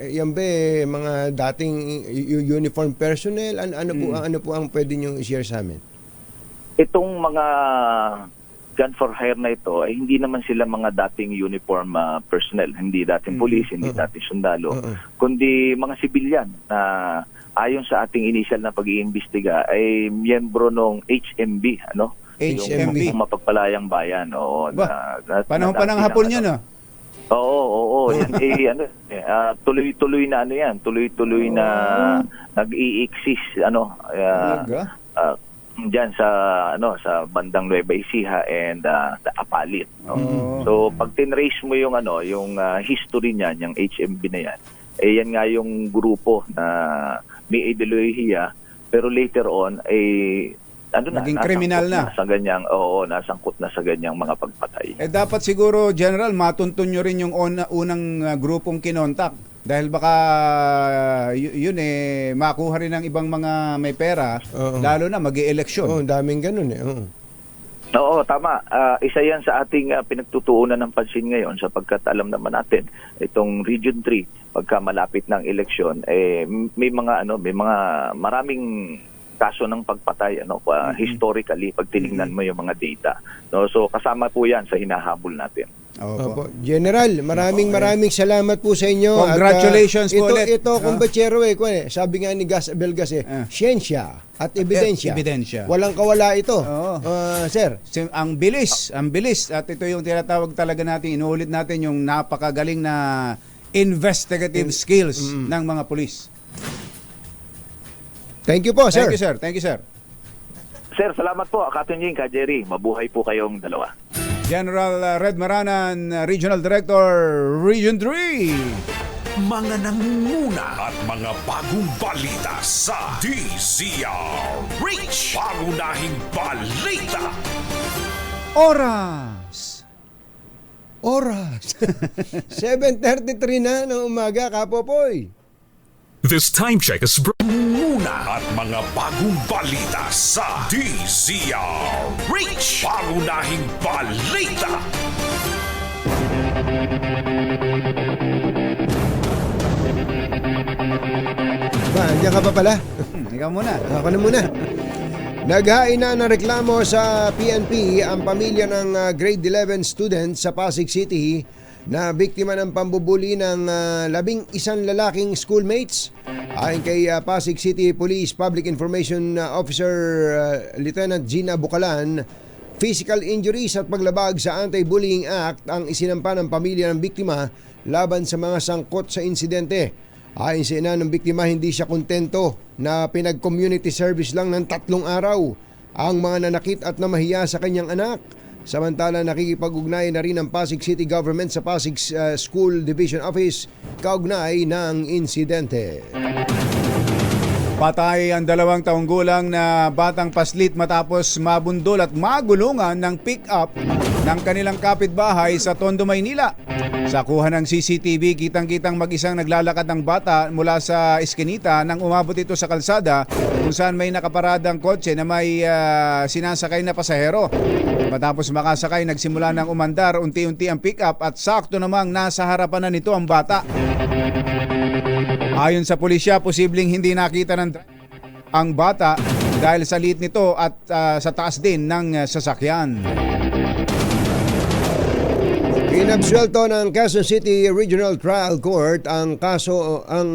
Yan ba mga dating uniform personnel? Ano po ang pwede nyo i-share sa amin? Itong mga gun for hire na ito ay hindi naman sila mga dating uniform personnel, hindi dating police, hindi dating sundalo, kundi mga sibilyan na ayon sa ating initial na pag-iimbestiga ay miyembro ng HMB, ano? HMB. Yung mapagpalayang bayan. Oo, Panahon pa ng hapon yan, Oo. Yan, tuloy-tuloy na ano yan. Tuloy-tuloy na nag-i-exist, ano. Diyan sa bandang Nueva Ecija and Apalit. No? So pag tinrace mo yung history niyan, yung HMB na yan, yan nga yung grupo na may ideolohiya pero later on naging kriminal na. Nasangkot na sa ganyang mga pagpatay. Dapat siguro, General, matuntun nyo rin yung unang grupong kinontak. Dahil baka yun makuha rin ng ibang mga may pera, lalo na mag-i-eleksyon. Daming ganun Oo, tama. Isa yan sa ating pinagtutuunan ng pansin ngayon sapagkat alam naman natin itong Region 3 pagka malapit ng eleksyon may mga maraming kaso ng pagpatay historically pag tiningnan mo yung mga data. No, so kasama po yan sa hinahabol natin. Opo. General, maraming salamat po sa inyo. Congratulations po ulit. Ito, kumbachero sabi nga ni Gas Belgas siyensya at ebidensya. Walang kawala ito. Sir. Ang bilis. At ito yung tinatawag talaga natin, inuulit natin yung napakagaling na investigative skills ng mga pulis. Thank you po, sir. Thank you, sir. Sir, salamat po. Katunjing, Ka Jerry. Mabuhay po kayong dalawa. General Red Maranan, Regional Director, Region 3. Mga nangunguna at mga bagong balita sa DZRH. Pangunahing balita. Oras. 7:33 na ng umaga, Kapopoy. This time check is muna at mga bagong balita sa DZRH. Pangunahing balita. Andiyan ka pa pala? Ikaw muna. Ako na muna. Naghain na ng reklamo sa PNP ang pamilya ng grade 11 student sa Pasig City na biktima ng pambubuli ng 11 lalaking schoolmates. Ayon kay Pasig City Police Public Information Officer Lieutenant Gina Bucalan, physical injuries at paglabag sa Anti-Bullying Act ang isinampa ng pamilya ng biktima laban sa mga sangkot sa insidente. Ayon sa ina ng biktima, hindi siya kontento na pinag-community service lang ng 3 araw ang mga nanakit at namahiya sa kanyang anak. Samantala, nakikipag-ugnay na rin ang Pasig City Government sa Pasig School Division Office kaugnay ng insidente. Patay ang 2 taong gulang na batang paslit matapos mabundol at magulungan ng pick-up ng kanilang kapitbahay sa Tondo, Maynila. Sa kuha ng CCTV, kitang-kitang mag-isang naglalakad ng bata mula sa eskinita nang umabot ito sa kalsada kung saan may nakaparadang kotse na may sinasakay na pasahero. Matapos makasakay, nagsimula ng umandar unti-unti ang pick-up at sakto namang nasa harapan na nito ang bata. Ayon sa pulisya, posibleng hindi nakita ng ang bata dahil sa liit nito at sa taas din ng sasakyan. Inabsuelto ng Quezon City Regional Trial Court ang kaso ang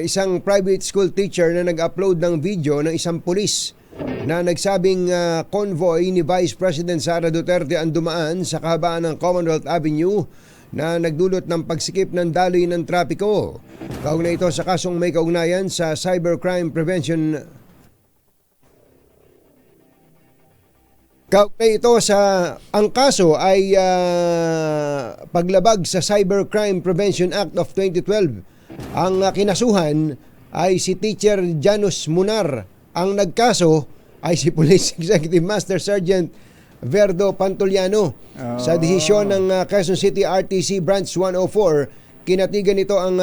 isang private school teacher na nag-upload ng video ng isang pulis na nagsabing convoy ni Vice President Sara Duterte ang dumaan sa kahabaan ng Commonwealth Avenue na nagdulot ng pagsikip ng daloy ng trapiko. Kaugnay ito sa kasong may kaugnayan sa Cybercrime Prevention. Kaugnay ito ang kaso ay paglabag sa Cybercrime Prevention Act of 2012. Ang kinasuhan ay si Teacher Janus Munar. Ang nagkaso ay si Police Executive Master Sergeant Verdo Pantoliano. Sa desisyon ng Quezon City RTC Branch 104, kinatigan nito ang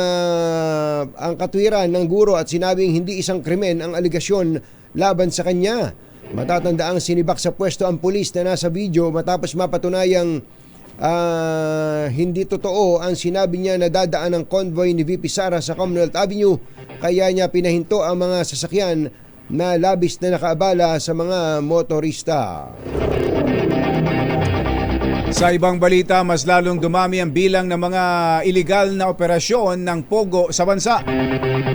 katwiran ng guro at sinabing hindi isang krimen ang aligasyon laban sa kanya. Matatandaang sinibak sa pwesto ang pulis na nasa video matapos mapatunayang hindi totoo ang sinabi niya na dadaan ang convoy ni VP Sara sa Commonwealth Avenue, kaya niya pinahinto ang mga sasakyan na labis na nakaabala sa mga motorista. Sa ibang balita, mas lalong dumami ang bilang ng mga iligal na operasyon ng Pogo sa bansa.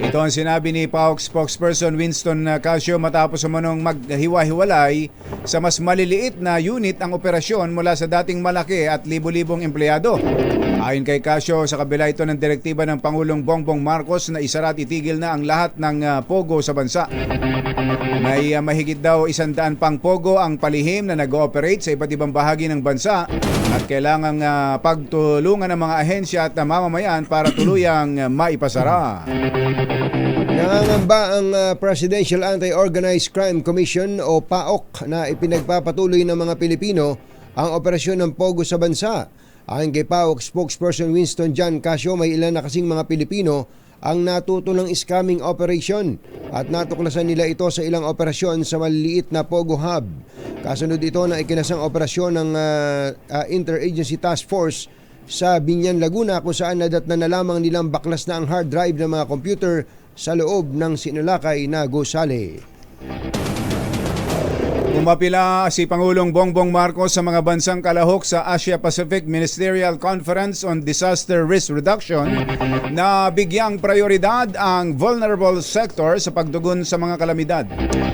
Ito ang sinabi ni PAOK spokesperson Winston Casio matapos umanong maghiwa-hiwalay sa mas maliliit na unit ang operasyon mula sa dating malaki at libo-libong empleyado. Ayon kay Casio, sa kabila ito ng direktiba ng Pangulong Bongbong Marcos na isara at itigil na ang lahat ng Pogo sa bansa. May mahigit daw 100 pang Pogo ang palihim na nag-ooperate sa iba't ibang bahagi ng bansa at kailangang pagtulungan ng mga ahensya at mamamayan para tuluyang maipasara. Nangangamba ang Presidential Anti-Organized Crime Commission o PAOK na ipinagpapatuloy ng mga Pilipino ang operasyon ng Pogo sa bansa. Ayon kay PAOK spokesperson Winston John Casio, may ilan na kasing mga Pilipino ang natuto ng scamming operation at natuklasan nila ito sa ilang operasyon sa maliliit na Pogo Hub. Kasunod ito na ikinasang operasyon ng Interagency Task Force sa Binyan, Laguna, kung saan nadatnan na lamang nilang baklas na ang hard drive ng mga computer sa loob ng sinulakay na gusali. Umapila si Pangulong Bongbong Marcos sa mga bansang kalahok sa Asia-Pacific Ministerial Conference on Disaster Risk Reduction na bigyang prioridad ang vulnerable sector sa pagtugon sa mga kalamidad.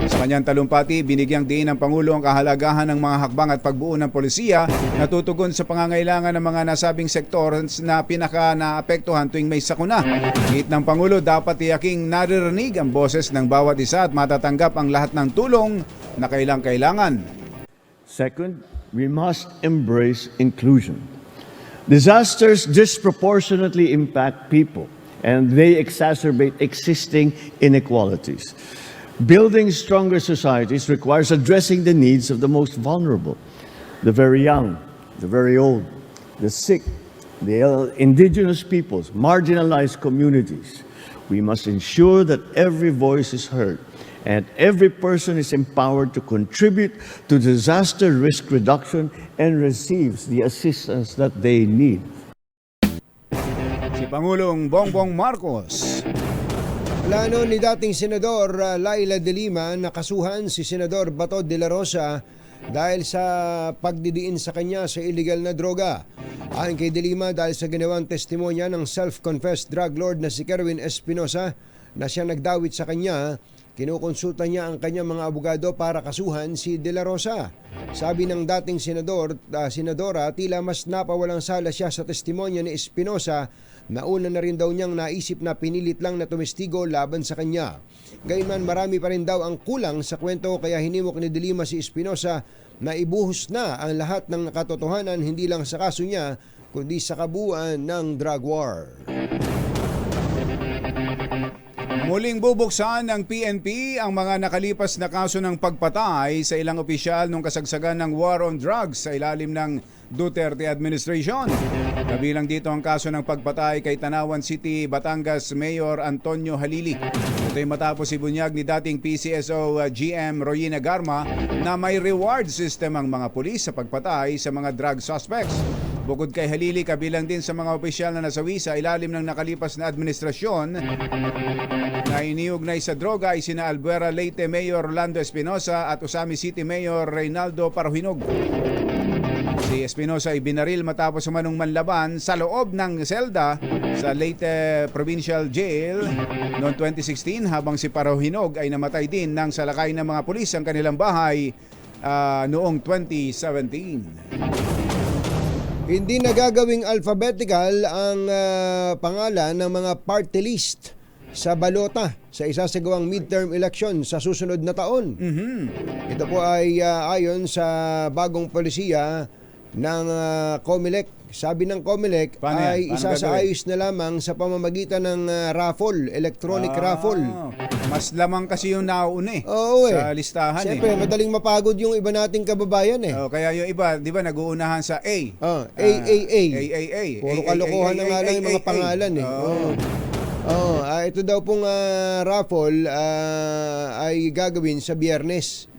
Sa kanyang talumpati, binigyang diin ng Pangulo ang kahalagahan ng mga hakbang at pagbuo ng polisiya na tutugon sa pangangailangan ng mga nasabing sektor na pinaka-naapektuhan tuwing may sakuna. Higit ng Pangulo, dapat tiyaking naririnig ang boses ng bawat isa at matatanggap ang lahat ng tulong na kailangan. Second, we must embrace inclusion. Disasters disproportionately impact people and they exacerbate existing inequalities. Building stronger societies requires addressing the needs of the most vulnerable, the very young, the very old, the sick, the indigenous peoples, marginalized communities. We must ensure that every voice is heard and every person is empowered to contribute to disaster risk reduction and receives the assistance that they need. Si Pangulong Bongbong Marcos. Plano ni dating Senador Laila de Lima na kasuhan si Senador Bato de la Rosa dahil sa pagdidiin sa kanya sa illegal na droga. Ayon kay de Lima, dahil sa ginawang testimonya ng self-confessed drug lord na si Kerwin Espinosa na siya nagdawit sa kanya, kinukonsulta niya ang kanyang mga abogado para kasuhan si De La Rosa. Sabi ng dating senadora, tila mas napawalang sala siya sa testimonya ni Espinosa na una na rin daw niyang naisip na pinilit lang na tumestigo laban sa kanya. Gayunman, marami pa rin daw ang kulang sa kwento, kaya hinimok ni De Lima si Espinosa na ibuhos na ang lahat ng katotohanan hindi lang sa kaso niya kundi sa kabuuan ng drug war. Muling bubuksan ng PNP ang mga nakalipas na kaso ng pagpatay sa ilang opisyal nung kasagsagan ng war on drugs sa ilalim ng Duterte administration. Kabilang dito ang kaso ng pagpatay kay Tanawan City, Batangas Mayor Antonio Halili. Ito'y matapos ibunyag ni dating PCSO GM Royina Garma na may reward system ang mga pulis sa pagpatay sa mga drug suspects. Bukod kay Halili, kabilang din sa mga opisyal na nasawi sa ilalim ng nakalipas na administrasyon na iniugnay sa droga ay sina Albuera Leyte Mayor Orlando Espinosa at Usami City Mayor Reynaldo Parahinog. Si Espinosa ay binaril matapos umanong manlaban sa loob ng selda sa Leyte Provincial Jail noong 2016, habang si Parahinog ay namatay din ng salakay ng mga pulis ang kanilang bahay noong 2017. Hindi nagagawing alphabetical ang pangalan ng mga party list sa balota sa isasagawang midterm election sa susunod na taon. Ito po ay ayon sa bagong polisiya ng COMELEC. Sabi ng COMELEC Paano yan? ay Paano isasaayos na lamang sa pamamagitan ng raffle, electronic raffle. Mas lamang kasi yung nauna eh. Oo Sa listahan Siyempre, madaling mapagod yung iba nating kababayan eh. Kaya yung iba, di ba, nag-uunahan sa A. AAA. AAA. Puro kalokohan na nga lang yung mga pangalan eh. Ito daw pong raffle ay gagawin sa Biyernes.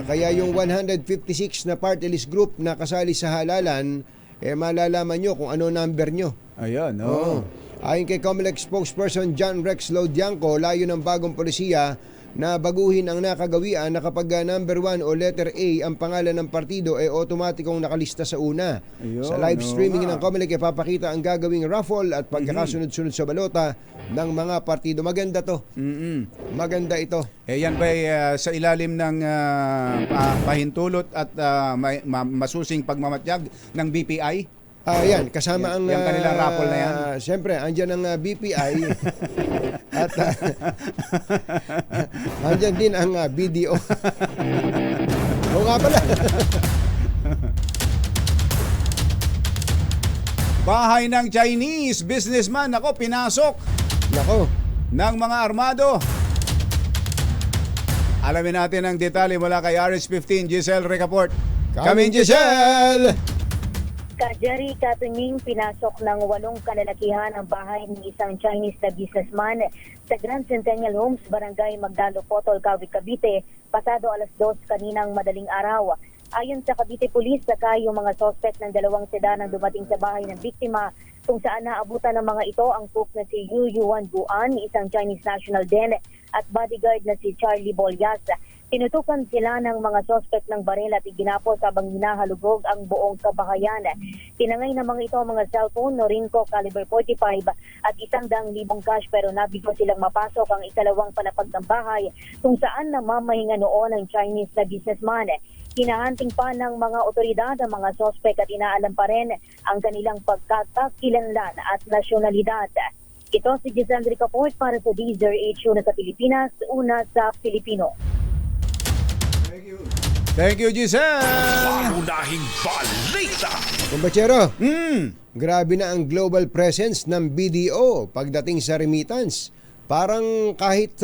Kaya yung 156 na party list group na kasali sa halalan, malalaman nyo kung ano number nyo. Ayun, Ayon kay COMELEC spokesperson John Rex Lodianco, layo ng bagong polisiya na baguhin ang nakagawian na kapag number 1 o letter A ang pangalan ng partido otomatikong nakalista sa una. Ayun, Sa live streaming ng COMELEC ipapakita ang gagawing raffle at pagkakasunod-sunod sa balota ng mga partido. Maganda to. Maganda ito. Yan ba sa ilalim ng pahintulot at masusing pagmamatyag ng BPI? Yan, kasama ang yung kanilang raffle na yan. Siyempre, andyan ang BPI at andyan din ang BDO. Oo nga pala. Bahay ng Chinese businessman, pinasok Nako. ng mga armado. Alamin natin ang detalye mula kay RH15 Giselle Recaport. Come in, Giselle! Kajari Katunying, pinasok ng 8 kalalakihan ang bahay ng isang Chinese na businessman sa Grand Centennial Homes, Barangay Magdalo, Potol, Cavite, Cavite, pasado 2:00 kaninang madaling araw. Ayon sa Cavite Police, sakay yung mga suspect ng 2 sedan ang dumating sa bahay ng biktima, kung saan naabutan ng mga ito ang cook na si Yu Yuan Guan, isang Chinese national din, at bodyguard na si Charlie Bolyas. Tinutukan sila ng mga suspect ng baril at iginapos habang hinahalugog ang buong kabahayan. Tinangay ng mga ito ang mga cellphone, Norinco caliber 45 at 100,000 cash, pero nabigo silang mapasok ang ikalawang palapag ng bahay kung saan namamahinga noon ang Chinese na businessman. Hinahanting pa ng mga otoridad ang mga suspect at inaalam pa rin ang kanilang pagkakakilanlan at nasyonalidad. Ito si Giselle Recaport para sa DZRH na sa Pilipinas, una sa Pilipino. Thank you, Giselle! Pangunahing balita. Kumbachero, grabe na ang global presence ng BDO pagdating sa remittance. Parang kahit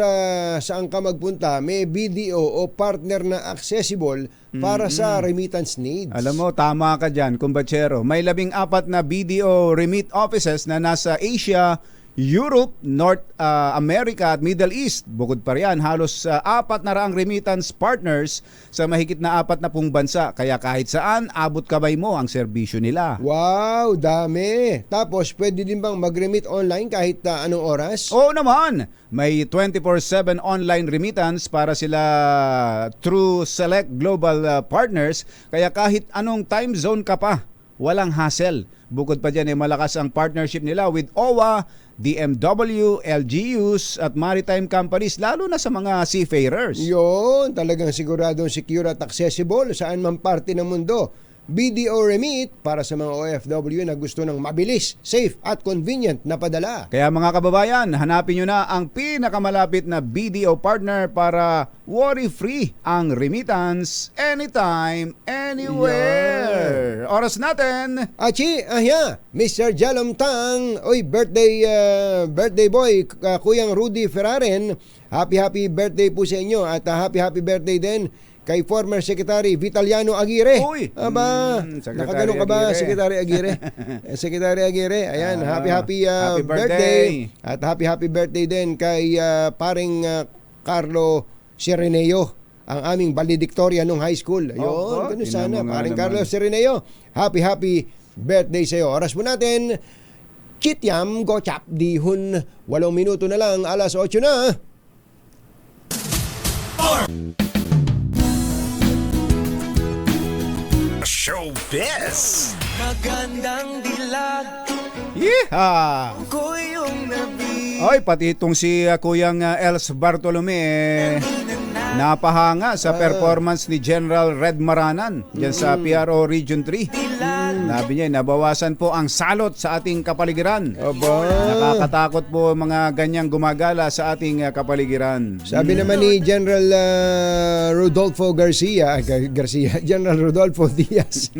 saan ka magpunta, may BDO o partner na accessible para sa remittance needs. Alam mo, tama ka dyan, Kumbachero. May 14 na BDO remit offices na nasa Asia, Europe, North America at Middle East. Bukod pa riyan, halos 400 remittance partners sa mahigit na 40 bansa. Kaya kahit saan, abot kamay mo ang serbisyo nila. Wow, dami. Tapos, pwede din bang mag-remit online kahit anong oras? Oo naman! May 24/7 online remittance para sila through select global partners. Kaya kahit anong time zone ka pa, walang hassle. Bukod pa dyan, malakas ang partnership nila with OWA, DMW, LGUs at maritime companies, lalo na sa mga seafarers. Yun, talagang siguradong secure at accessible saan man parte ng mundo. BDO Remit para sa mga OFW na gusto ng mabilis, safe at convenient na padala. Kaya mga kababayan, hanapin nyo na ang pinakamalapit na BDO partner para worry-free ang remittance anytime, anywhere. Oras natin! Achi, Mr. Jalom Tang, birthday boy, Kuyang Rudy Ferraren, happy birthday po sa inyo at happy birthday din kay former Secretary Vitaliano Aguirre. Uy! Nakagano ka ba, Secretary Aguirre? Secretary Aguirre, ayan, happy birthday. At happy birthday din kay paring Carlo Sireneo, ang aming valedictorian nung high school. Ayun, ganun sana. Paring Carlo Sireneo, happy birthday sa iyo. Oras mo natin, Chityam Gochap, dihon 8 minuto na lang, 8:00 na. Showbiz. Magandang dilag Yeehaw! ko yung nabi. Oy, pati itong si Kuyang Els Bartolome napahanga sa performance ni General Red Maranan dyan sa PRO Region 3. Sabi niya, nabawasan po ang salot sa ating kapaligiran. Aba. Nakakatakot po mga ganyang gumagala sa ating kapaligiran. Sabi naman ni General Rodolfo General Rodolfo Diaz.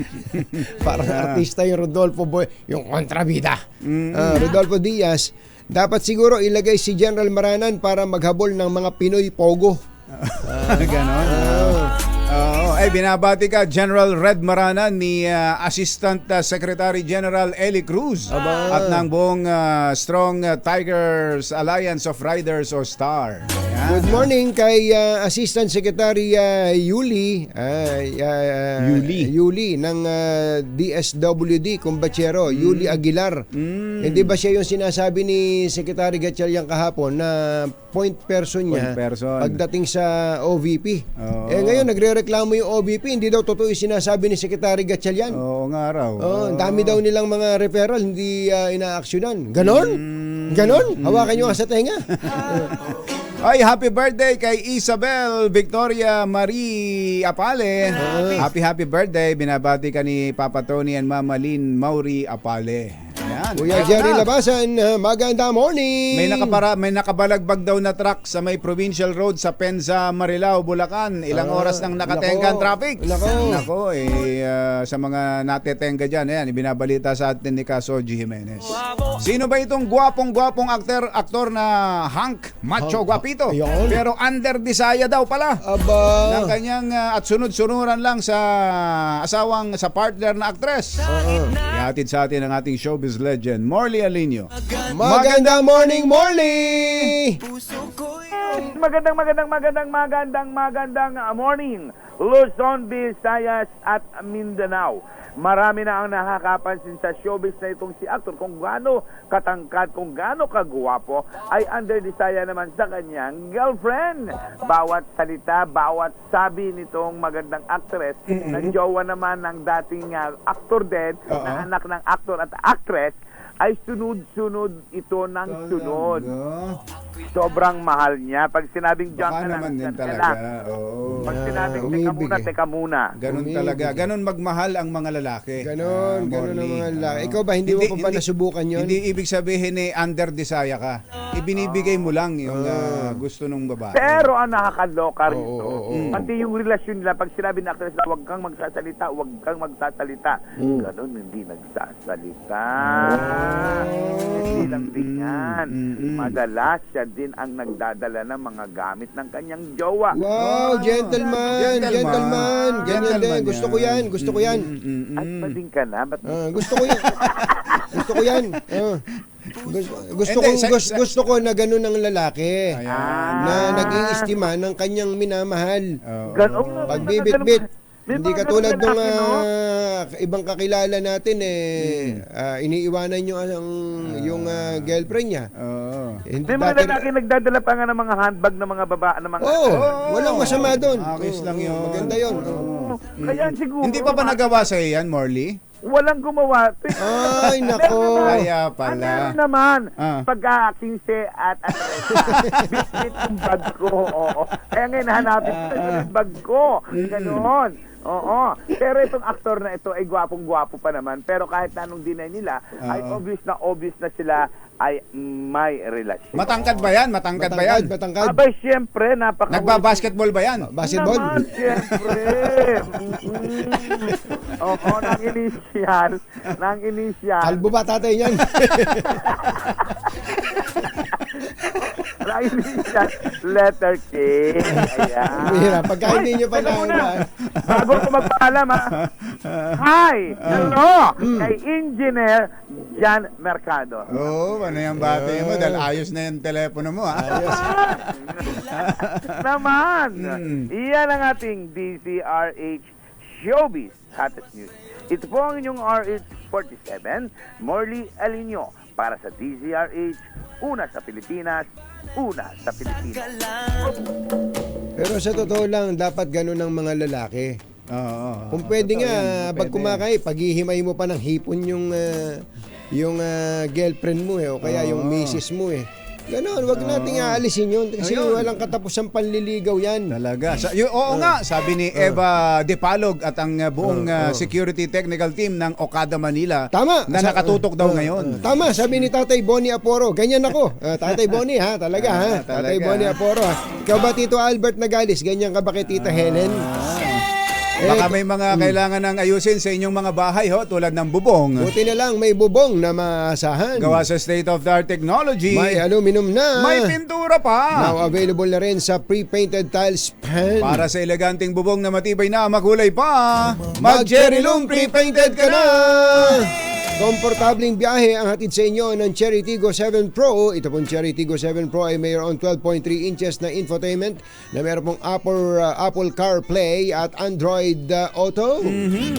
Parang artista yung Rodolfo Boy, yung kontrabida. Rodolfo Diaz, dapat siguro ilagay si General Maranan para maghabol ng mga Pinoy Pogo. Ganon. Binabati ka General Red Maranan ni Assistant Secretary General Eli Cruz at ng buong Strong Tigers Alliance of Riders o STAR. Ayan. Good morning kay Assistant Secretary Yuli ng DSWD Kumbachero, Yuli Aguilar. Hindi ba siya yung sinasabi ni Secretary Gatchalian kahapon na point person niya pagdating sa OVP? Ngayon nagrereklamo yung OVP, hindi daw totoo yung sinasabi ni Secretary Gatchalian. Oo nga raw. Ang dami daw nilang mga referral hindi inaaksyonan. Ganon? Ganon? Hawakan nyo nga sa tenga. Ay, happy birthday kay Isabel Victoria Marie Apale. Happy birthday. Binabati ka ni Papa Tony and Mama Lynn Mauri Apale. Ayan. Kuya Jerry Labasan, maganda morning. May nakabalagbag daw na truck sa may provincial road sa Penza, Marilao, Bulacan. Ilang oras nang nakatenga ang traffic. Nako, sa mga natetenga dyan, ayan, ibinabalita sa atin ni Kasoji Jimenez. Sino ba itong gwapong aktor na Hank Macho Guapito? Ayun. Pero under desaya daw pala. Aba. Ng kanyang at sunod-sunuran lang sa sa partner na actress. Ihatid sa atin ang ating showbiz legend, Morley Alinio. Magandang morning, Morley! Magandang morning, Luzon, Visayas at Mindanao. Marami na ang nakakapansin sa showbiz na itong si actor kung gaano katangkad, kung gaano kagwapo, ay under desire naman sa kanyang girlfriend. Bawat salita, bawat sabi nitong magandang actress, nagjowa naman ng dating actor din, na anak ng actor at actress, ay sunod-sunod ito ng sunod. Sobrang mahal niya. Pag sinabing junk Baka na naman din lang, talaga. pag sinabing teka muna. Ganun talaga. Ganun magmahal ang mga lalaki. Ganon ang mga lalaki. Ikaw ba, hindi mo pa nasubukan yun? Hindi ibig sabihin under desire ka. Ibinibigay mo lang yung gusto ng babae. Pero ang nakakaloka rito, pati yung relasyon nila, pag sinabi na actress na huwag kang magsasalita. Ganon, hindi nagsasalita. Hindi lang din yan. Madalas siya din ang nagdadala ng mga gamit ng kanyang jowa. Wow, gentleman. Ganyan din. Gusto ko yan. At mading ka na? Gusto ko yan. Gusto ko na ganun ang lalaki. Na nag-iistima ng kanyang minamahal. Pagbibit-bit. Hindi katulad ng ibang kakilala natin iniiwanan yung girlfriend niya. May mga lalaki nagdadala pa nga ng mga handbag ng mga babae ng mga walang masama doon. Ayos lang yun. Maganda yun. Kaya siguro Hindi pa ba nagawa sa'yo yan, Morley? walang gumawa. Ay, nako. Kaya pala. Ano naman, pagka 15 at bit yung bag ko. Oo. Kaya ngayon, hanapin ko yung bag ko. Ganon. Oo. Pero itong aktor na ito ay gwapong-gwapo pa naman. Pero kahit na anong deny nila, ay obvious na sila ay may relasyon. Matangkad ba yan? Matangkad ba yan? Matangkad. Abay, siyempre, Nagba-basketball ba yan? Basketball? Naman, siyempre. Oo, nang initial. Kalbo ba tatay niyan? Nang initial, letter K. Ayan. Pagka hindi nyo pa na. Bago ko magpaalam, hi! Hello! Kay Engineer Jan Mercado. Ano yung bate mo? Dahil ayos na yung telepono mo. Ayos. Naman! Iyan ang ating DZRH Showbiz Hottest News. Ito po ang inyong RH47, Morley Alinio, para sa DZRH, una sa Pilipinas, una sa Pilipinas. Pero sa totoo lang, dapat ganun ang mga lalaki. Kung pwede nga, pag kumakain, paghihimay mo pa ng hipon yung girlfriend mo o kaya yung misis mo Ganon, wag nating aalisin yun. Kasi Ayun. walang katapusang panliligaw yan. Talaga. Oo nga, sabi ni Eva Depalog at ang buong security technical team ng Okada Manila Tama. na nakatutok daw ngayon. Tama, sabi ni Tatay Bonnie Aporo. Ganyan ako. Tatay Bonnie ha, talaga ha. Talaga. Tatay Bonnie Aporo ha. Ikaw ba, Tito Albert Nagalis? Ganyan ka ba kay Tita Helen? Baka may mga kailangan ng ayusin sa inyong mga bahay tulad ng bubong. Buti na lang may bubong na maasahan. Gawa sa state-of-the-art technology. May aluminum na. May pintura pa. Now available na rin sa pre-painted tiles pan. Para sa eleganting bubong na matibay na makulay pa, Mag-Cherry Loom pre-painted ka na! Komportabling biyahe ang hatid sa inyo ng Cherry Tigo 7 Pro. Ito pong Cherry Tigo 7 Pro ay mayroon 12.3 inches na infotainment na mayroon pong Apple CarPlay at Android Auto.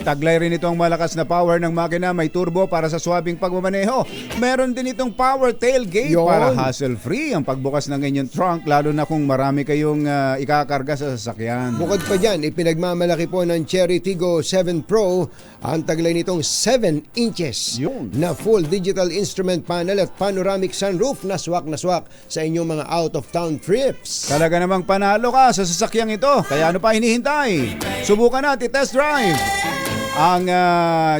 Taglay rin itong malakas na power ng makina, may turbo para sa swabing pagmamaneho. Meron din itong power tailgate Yun. para hassle-free ang pagbukas ng inyong trunk, lalo na kung marami kayong ikakarga sa sasakyan. Bukod pa dyan, ipinagmamalaki po ng Cherry Tigo 7 Pro ang taglay nitong 7 inches Yun. na full digital instrument panel at panoramic sunroof na swak sa inyong mga out-of-town trips. Talaga namang panalo ka sa sasakyang ito, kaya ano pa hinihintay? Subukan natin test drive ang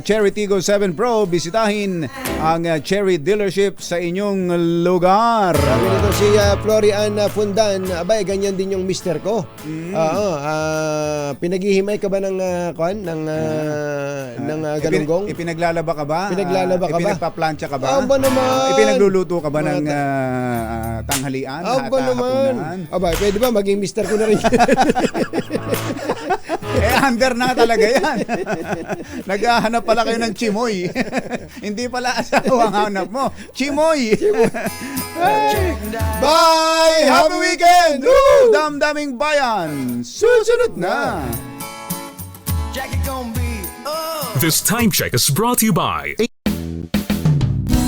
Cherry Tigo 7 Pro. Bisitahin ang Cherry dealership sa inyong lugar. Sabi nito si Florian Fundan, abay, ganyan din yung mister ko. Pinaghihimay ka ba ng galunggong? Ipinaglalaba ka ba? Pinaglalaba ka ba? Ipinagpaplansya ka ba? Aba naman! Ipinagluluto ka ba ng tanghalian? Aba naman! Hapunan? Abay, pwede ba maging mister ko na rin? Under na talaga yan. Naghahanap pala kayo ng chimoy. Hindi pala asawa ang hanap mo. Chimoy. Bye! Happy weekend! Woo! Damdaming bayan! Susunod na! Jackie gon' be This time check is brought to you by